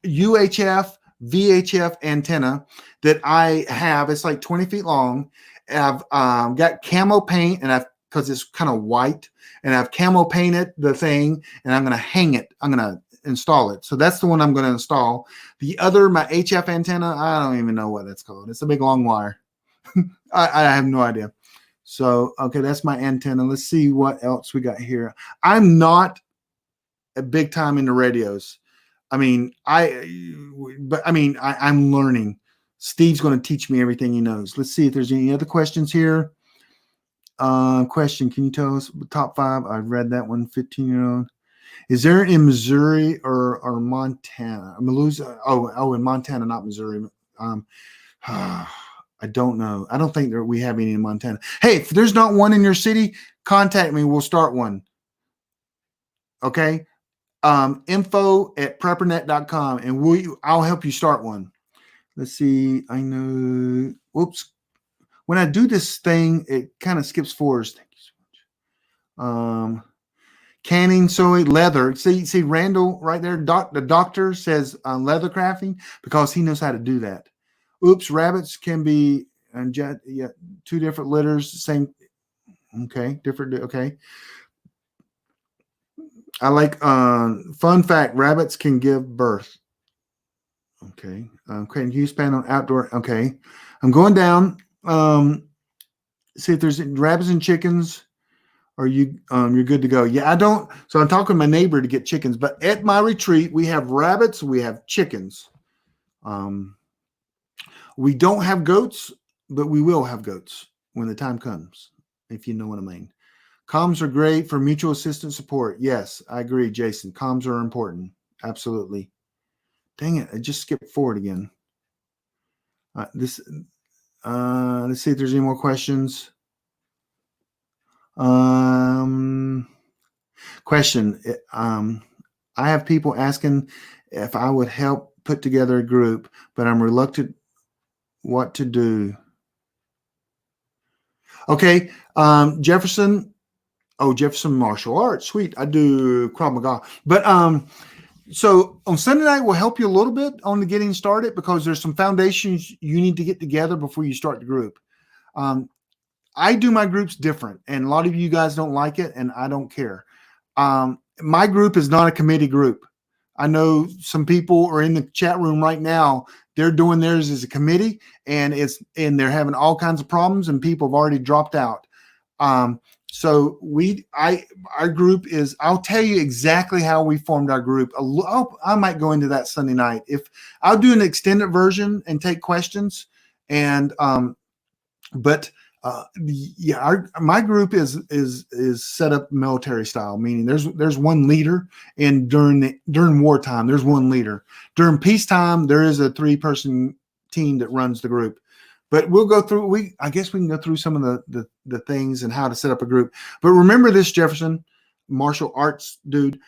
Speaker 1: UHF VHF antenna that I have. It's like 20 feet long. I've got camo paint, and because it's kind of white, and I've camo painted the thing, and I'm going to hang it. I'm going to install it. So that's the one I'm going to install. The other, my HF antenna, I don't even know what that's called. It's a big long wire. I have no idea. So, okay, that's my antenna. Let's see what else we got here. I'm not a big time into radios. I'm learning. Steve's going to teach me everything he knows. Let's see if there's any other questions here. Question, can you tell us the top 5? I've read that one, 15-year-old. Is there in Missouri or Montana? In Montana, not Missouri. I don't know. I don't think that we have any in Montana. Hey, if there's not one in your city, contact me. We'll start one. Okay. Info@preppernet.com, and I'll help you start one. Let's see. I know. Whoops. When I do this thing, it kind of skips forwards. Thank you so much. Canning, sewing, leather. See Randall right there. The doctor says leather crafting because he knows how to do that. Oops, rabbits can be 2 different litters. Same. Okay, different. Okay. I like fun fact. Rabbits can give birth. Okay. Creating huge span on outdoor. Okay. I'm going down. See if there's rabbits and chickens. Or you're good to go. Yeah, I don't. So I'm talking to my neighbor to get chickens. But at my retreat, we have rabbits. We have chickens. We don't have goats, but we will have goats when the time comes, if you know what I mean. Comms are great for mutual assistance support. Yes, I agree, Jason. Comms are important. Absolutely. Dang it, I just skipped forward again. This. Let's see if there's any more questions. Um, Question. I have people asking if I would help put together a group, but I'm reluctant what to do. Okay, Jefferson. Oh, Jefferson Martial Arts. Sweet. I do Krav Maga. But so on Sunday night, we'll help you a little bit on the getting started because there's some foundations you need to get together before you start the group. I do my groups different, and a lot of you guys don't like it, and I don't care. My group is not a committee group. I know some people are in the chat room right now. They're doing theirs as a committee, and they're having all kinds of problems, and people have already dropped out. So our group is. I'll tell you exactly how we formed our group. I might go into that Sunday night. If I'll do an extended version and take questions, and but my group is set up military style, meaning there's one leader, and during wartime there's one leader. During peacetime there is a 3-person team that runs the group. But we'll go through. I guess we can go through some of the things and how to set up a group. But remember this, Jefferson, martial arts dude.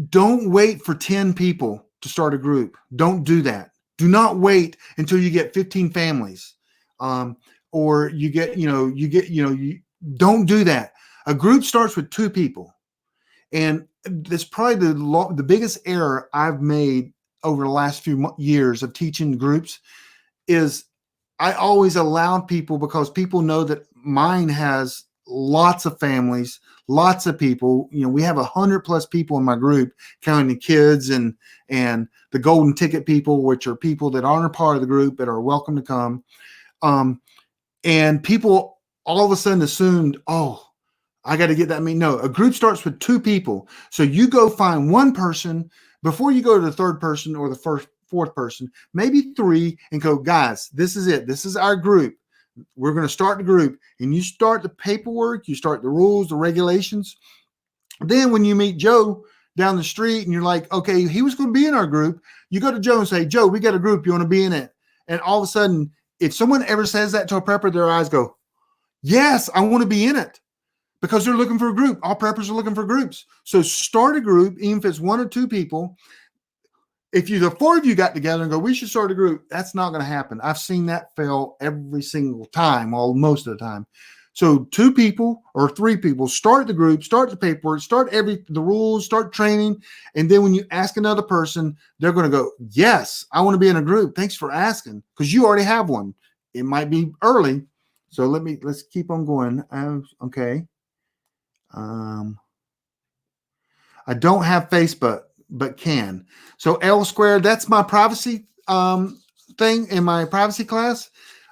Speaker 1: Don't wait for 10 people to start a group. Don't do that. Do not wait until you get 15 families. Or you don't do that. A group starts with 2 people. And that's probably the biggest error I've made over the last few years of teaching groups is I always allowed people, because people know that mine has lots of families, lots of people. We have 100+ people in my group, counting the kids and the golden ticket people, which are people that aren't a part of the group but are welcome to come. And people all of a sudden assumed, oh, I got to get that. No, a group starts with 2 people. So you go find one person before you go to the 3rd person or the 4th person, maybe 3, and go, guys, this is it. This is our group. We're going to start the group. And you start the paperwork, you start the rules, the regulations. Then when you meet Joe down the street and you're like, okay, he was going to be in our group, you go to Joe and say, Joe, we got a group. You want to be in it? And all of a sudden, if someone ever says that to a prepper, their eyes go, yes, I want to be in it, because they're looking for a group. All preppers are looking for groups. So start a group, even if it's 1 or 2 people. If the 4 of you got together and go, we should start a group, that's not going to happen. I've seen that fail every single time, most of the time. So 2 people or 3 people, start the group, start the paperwork, start the rules, start training. And then when you ask another person, they're going to go, yes, I want to be in a group. Thanks for asking, because you already have one. It might be early. So let's keep on going. Okay. I don't have Facebook, but can. So L squared, that's my privacy thing in my privacy class.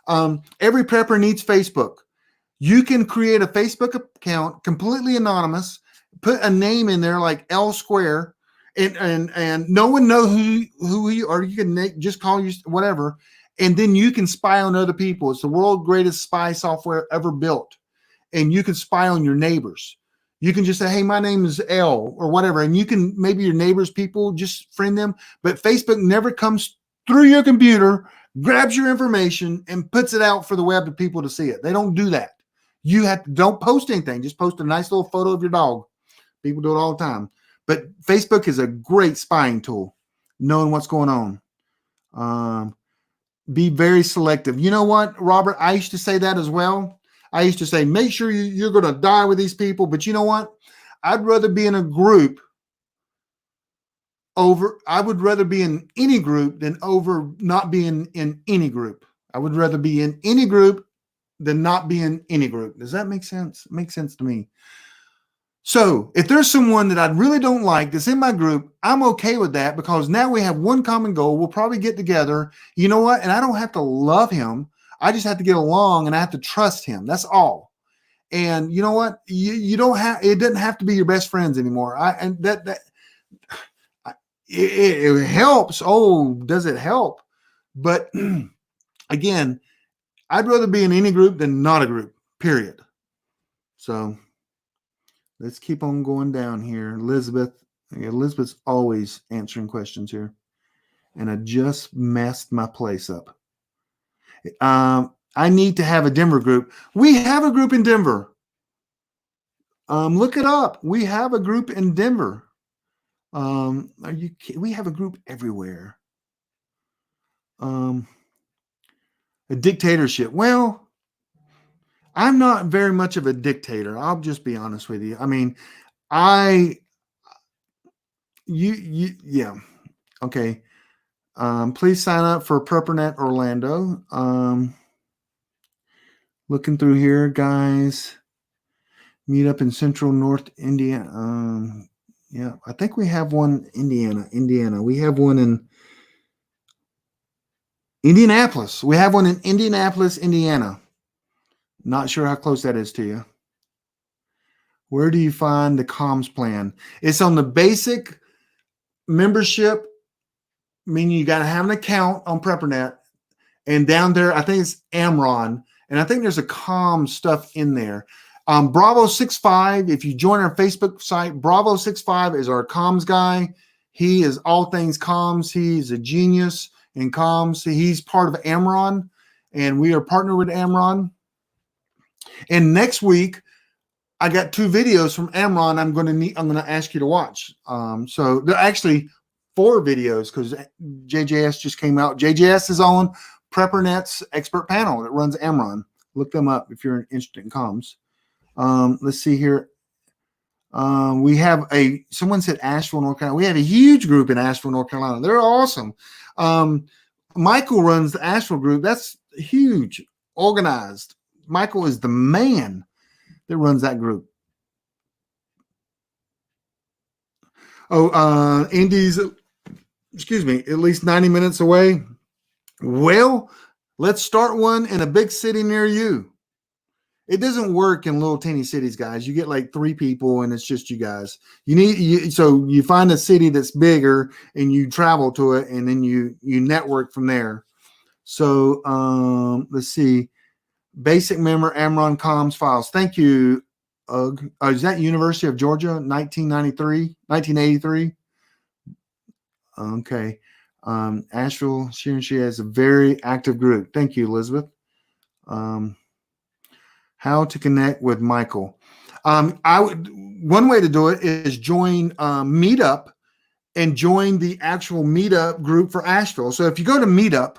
Speaker 1: Every prepper needs Facebook. You can create a Facebook account completely anonymous, put a name in there like L square, and no one know who you are. You can just call you whatever, and then you can spy on other people. It's the world's greatest spy software ever built, and you can spy on your neighbors. You can just say, hey, my name is L or whatever, and you can, maybe your neighbors' people, just friend them. But Facebook never comes through your computer, grabs your information, and puts it out for the web to people to see it. They don't do that. Don't post anything. Just post a nice little photo of your dog. People do it all the time. But Facebook is a great spying tool, knowing what's going on. Be very selective. You know what, Robert? I used to say that as well. I used to say, make sure you're going to die with these people. But you know what? I'd rather be in a group I would rather be in any group than over not being in any group. I would rather be in any group than not be in any group. Does that make sense? It makes sense to me. So if there's someone that I really don't like that's in my group, I'm okay with that, because now we have one common goal. We'll probably get together. You know what? And I don't have to love him. I just have to get along, and I have to trust him. That's all. And you know what? You don't have. It doesn't have to be your best friends anymore. It helps. Oh, does it help? But again, I'd rather be in any group than not a group. Period. So let's keep on going down here. Elizabeth's always answering questions here, and I just messed my place up. I need to have a Denver group. We have a group in Denver. Look it up. We have a group in Denver. We have a group everywhere. A dictatorship. Well, I'm not very much of a dictator. I'll just be honest with you. I mean, yeah. Okay. Please sign up for Preparedness Orlando. Looking through here, guys. Meet up in Central North Indiana. Yeah, I think we have one Indiana. We have one in Indianapolis. We have one in Indianapolis, Indiana. Not sure how close that is to you. Where do you find the comms plan? It's on the basic membership, meaning you got to have an account on Preppernet. And down there, I think it's Amron. And I think there's a comm stuff in there. Bravo 65, if you join our Facebook site, Bravo 65 is our comms guy. He is all things comms. He's a genius in comms. He's part of Amron, and we are partnered with Amron. And next week, I got 2 videos from Amron I'm going to ask you to watch. So they're actually 4 videos because JJS just came out. JJS is on Preppernet's expert panel that runs Amron. Look them up if you're interested in comms. Let's see here. We have someone said Asheville, North Carolina. We have a huge group in Asheville, North Carolina. They're awesome. Michael runs the Asheville group. That's huge, organized. Michael is the man that runs that group. Indy's, excuse me, at least 90 minutes away. Well, let's start one in a big city near you. It doesn't work in little teeny cities, guys. You get like 3 people and it's just you guys. So you find a city that's bigger and you travel to it and then you network from there. So let's see. Basic member Amron comms files. Thank you, Ugh. Is that University of Georgia, 1983? Okay. Asheville, she has a very active group. Thank you, Elizabeth. How to connect with Michael. One way to do it is join Meetup and join the actual Meetup group for Asheville. So if you go to Meetup,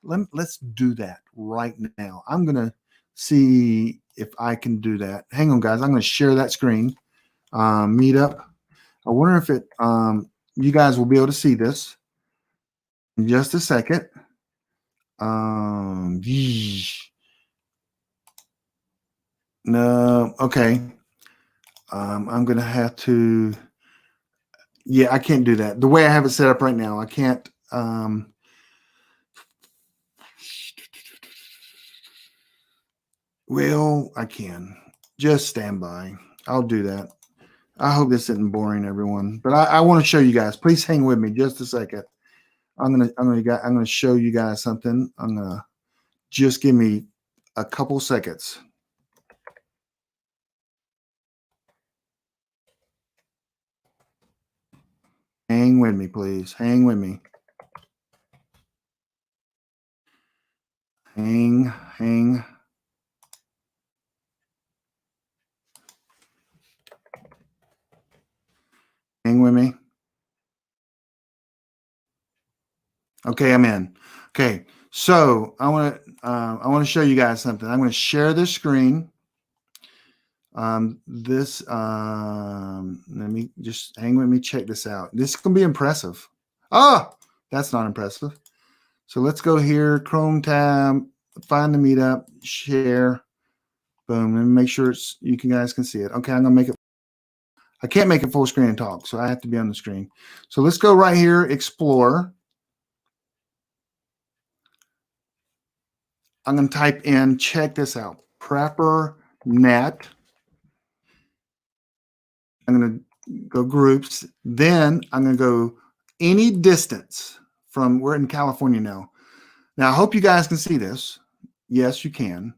Speaker 1: let's do that right now. I'm going to see if I can do that. Hang on, guys. I'm going to share that screen. Meetup. I wonder if you guys will be able to see this in just a second. No. Okay. I'm going to have to. Yeah, I can't do that. The way I have it set up right now, I can't. Well, I can. Just stand by. I'll do that. I hope this isn't boring, everyone. But I want to show you guys. Please hang with me just a second. I'm gonna show you guys something. Just give me a couple seconds. Hang with me, please. Hang with me. Hang. Hang with me. Okay, I'm in. Okay, so I want to show you guys something. I'm going to share this screen. Let me just hang with me. Check this out. This is going to be impressive. That's not impressive. So let's go here, Chrome tab, find the Meetup, share, boom, and make sure you guys can see it. Okay, I'm gonna make it. I can't make it full screen and talk, so I have to be on the screen. So let's go right here, explore. I'm gonna type in, check this out, Preppernet. I'm gonna go groups. Then I'm gonna go any distance from, we're in California now. Now I hope you guys can see this. Yes, you can.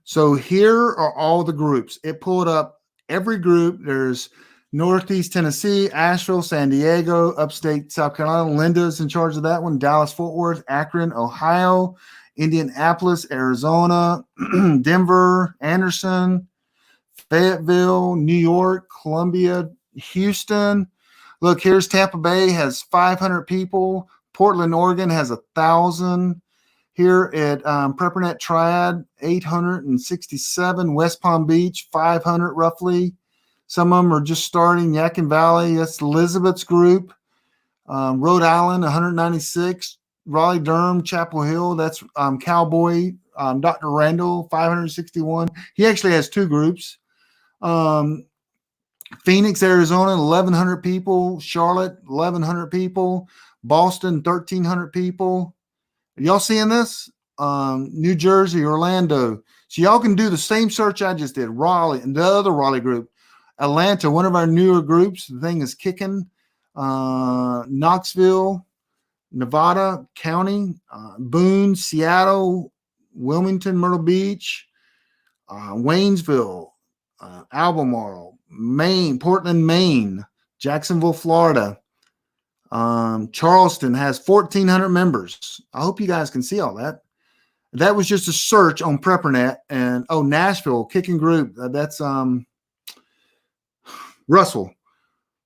Speaker 1: So here are all the groups. It pulled up every group. There's Northeast Tennessee, Asheville, San Diego, upstate South Carolina. Linda's in charge of that one. Dallas, Fort Worth, Akron, Ohio, Indianapolis, Arizona, Denver, Anderson, Fayetteville, New York, Columbia, Houston. Look, here's Tampa Bay has 500 people. Portland, Oregon has 1,000. Here at Preppernet Triad, 867. West Palm Beach, 500 roughly. Some of them are just starting. Yakin Valley, that's Elizabeth's group. Rhode Island, 196. Raleigh, Durham, Chapel Hill, that's Cowboy. Dr. Randall, 561. He actually has two groups. Phoenix, Arizona, 1,100 people. Charlotte, 1,100 people. Boston, 1,300 people. Are y'all seeing this? New Jersey, Orlando. So y'all can do the same search I just did. Raleigh and the other Raleigh group. Atlanta, one of our newer groups. The thing is kicking. Knoxville, Nevada County, Boone, Seattle, Wilmington, Myrtle Beach, Waynesville, Albemarle, Maine, Portland, Maine, Jacksonville, Florida. Charleston has 1,400 members. I hope you guys can see all that. That was just a search on Preppernet. And Nashville, kicking group. That's Russell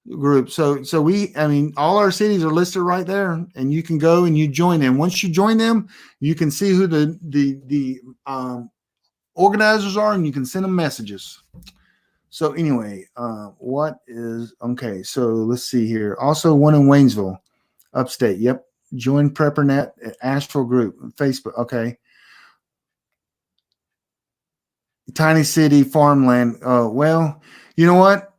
Speaker 1: group. So all our cities are listed right there, and you can go and you join them. Once you join them, you can see who the organizers are, and you can send them messages. So anyway, okay, so let's see here. Also one in Waynesville, upstate. Yep. Join Preppernet at Asheville group, Facebook. Okay. Tiny city, farmland. Well, you know what?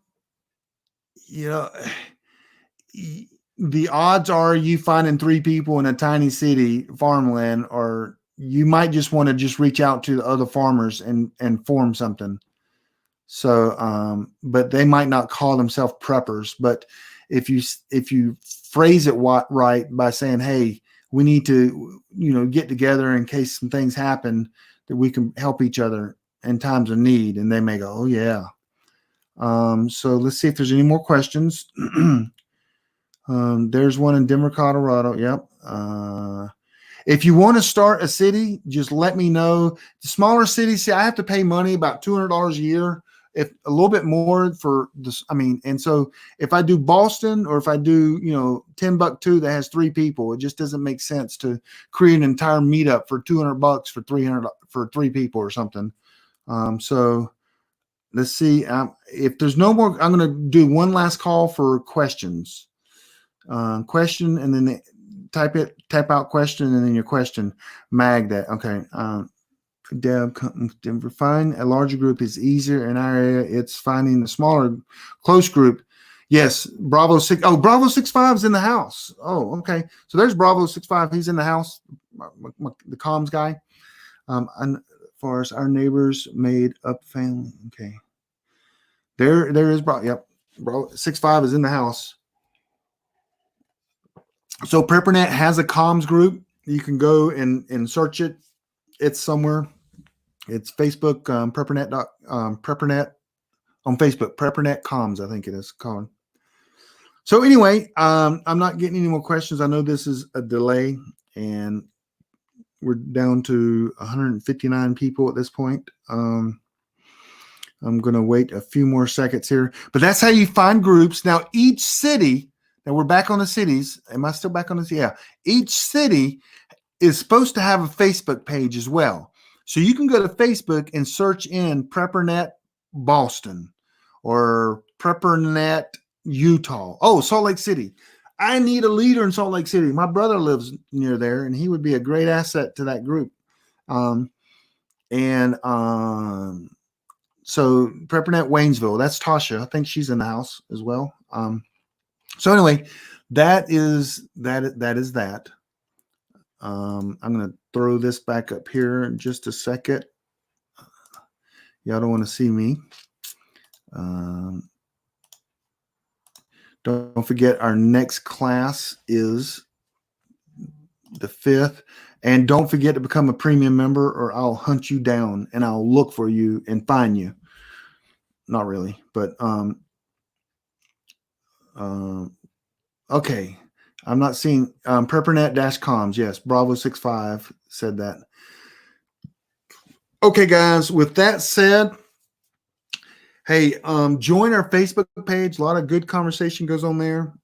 Speaker 1: The odds are you finding 3 people in a tiny city farmland, or you might just want to just reach out to the other farmers and form something. So, but they might not call themselves preppers. But if you phrase it right by saying, "Hey, we need to, get together in case some things happen, that we can help each other in times of need," and they may go, "Oh yeah." So let's see if there's any more questions. There's one in Denver, Colorado. Yep. If you want to start a city, just let me know. The smaller cities, see, I have to pay money, about $200 a year, if a little bit more for this. And so if I do Boston, or if I do, Timbuktu that has 3 people, it just doesn't make sense to create an entire meetup for $200 for 3 people or something. So let's see. If there's no more, I'm going to do one last call for questions. Question, and then type out question, and then your question. Magda. Okay. Denver, fine. A larger group is easier in our area. It's finding the smaller, close group. Yes. Bravo 6. Oh, Bravo 65 is in the house. Oh, okay. So there's Bravo 65. He's in the house. The comms guy. And as far as our neighbors made up family. Okay. There is Bravo. Yep. Bravo 65 is in the house. So Preppernet has a comms group. You can go and search it. It's somewhere. It's Facebook, Preppernet on Facebook, Preppernet Comms, I think it is called. So anyway, I'm not getting any more questions. I know this is a delay, and we're down to 159 people at this point. I'm going to wait a few more seconds here, but that's how you find groups. Now, each city, now we're back on the cities. Am I still back on this? Yeah. Each city is supposed to have a Facebook page as well. So you can go to Facebook and search in Preppernet Boston or Preppernet Utah. Oh, Salt Lake City. I need a leader in Salt Lake City. My brother lives near there, and he would be a great asset to that group. So Preppernet Waynesville, that's Tasha. I think she's in the house as well. So anyway, that is that. I'm going to throw this back up here in just a second. Y'all don't want to see me. Don't forget, our next class is the 5th. And don't forget to become a premium member, or I'll hunt you down and I'll look for you and find you. Not really, but Okay. I'm not seeing Preppernet-comms. Yes, Bravo65 said that. Okay, guys, with that said, hey, join our Facebook page. A lot of good conversation goes on there.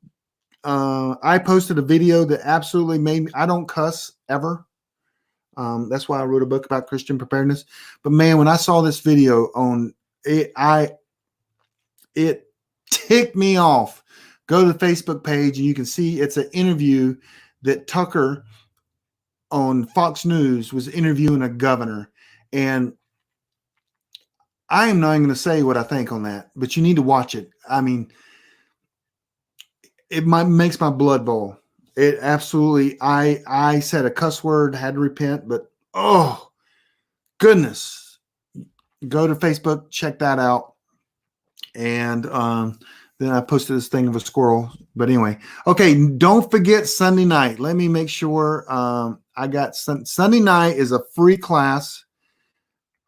Speaker 1: I posted a video that absolutely made me, I don't cuss ever. That's why I wrote a book about Christian preparedness. But man, when I saw this video on it, it ticked me off. Go to the Facebook page and you can see it's an interview that Tucker on Fox News was interviewing a governor. And I am not even going to say what I think on that, but you need to watch it. I mean, it makes my blood boil. It absolutely, I said a cuss word, had to repent, but oh goodness, go to Facebook, check that out. And then I posted this thing of a squirrel. But anyway, okay, don't forget Sunday night. Let me make sure I got Sunday night is a free class.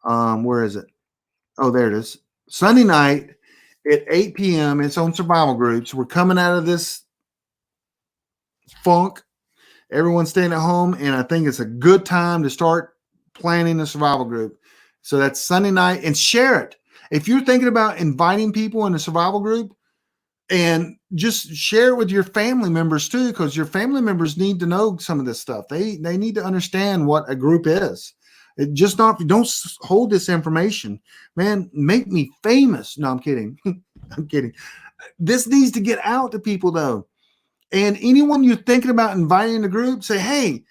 Speaker 1: Where is it? Oh, there it is. Sunday night at 8 p.m. It's on survival groups. We're coming out of this funk. Everyone's staying at home, and I think it's a good time to start planning a survival group. So that's Sunday night, and share it. If you're thinking about inviting people in a survival group, and just share it with your family members too, because your family members need to know some of this stuff. They need to understand what a group is. It just not, don't hold this information, man. Make me famous. No, I'm kidding. I'm kidding. This needs to get out to people though. And anyone you're thinking about inviting in the group, say, hey,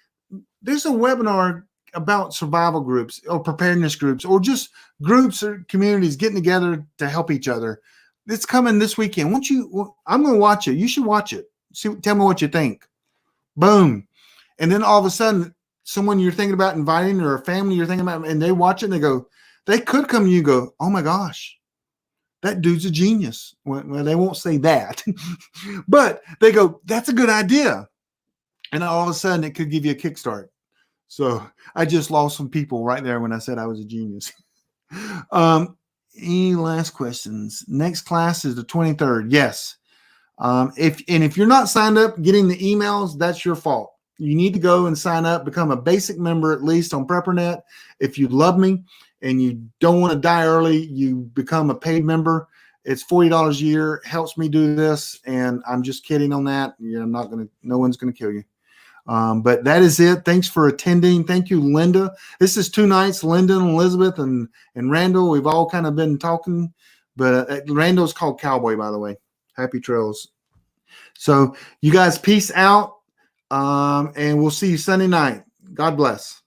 Speaker 1: there's a webinar about survival groups or preparedness groups, or just groups or communities getting together to help each other. It's coming this weekend. I'm going to watch it. You should watch it. Tell me what you think. Boom. And then all of a sudden, someone you're thinking about inviting, or a family you're thinking about, and they watch it and they could come to you and go, oh my gosh, that dude's a genius. Well, they won't say that, but they go, that's a good idea. And all of a sudden it could give you a kickstart. So I just lost some people right there when I said I was a genius. Any last questions? Next class is the 23rd. Yes. If you're not signed up, getting the emails, that's your fault. You need to go and sign up, become a basic member at least on Preppernet. If you love me and you don't want to die early, you become a paid member. It's $40 a year. Helps me do this, and I'm just kidding on that. No one's gonna kill you. But that is it. Thanks for attending. Thank you, Linda. This is 2 nights. Linda and Elizabeth and Randall. We've all kind of been talking, but Randall's called Cowboy, by the way. Happy trails. So you guys, peace out. And we'll see you Sunday night. God bless.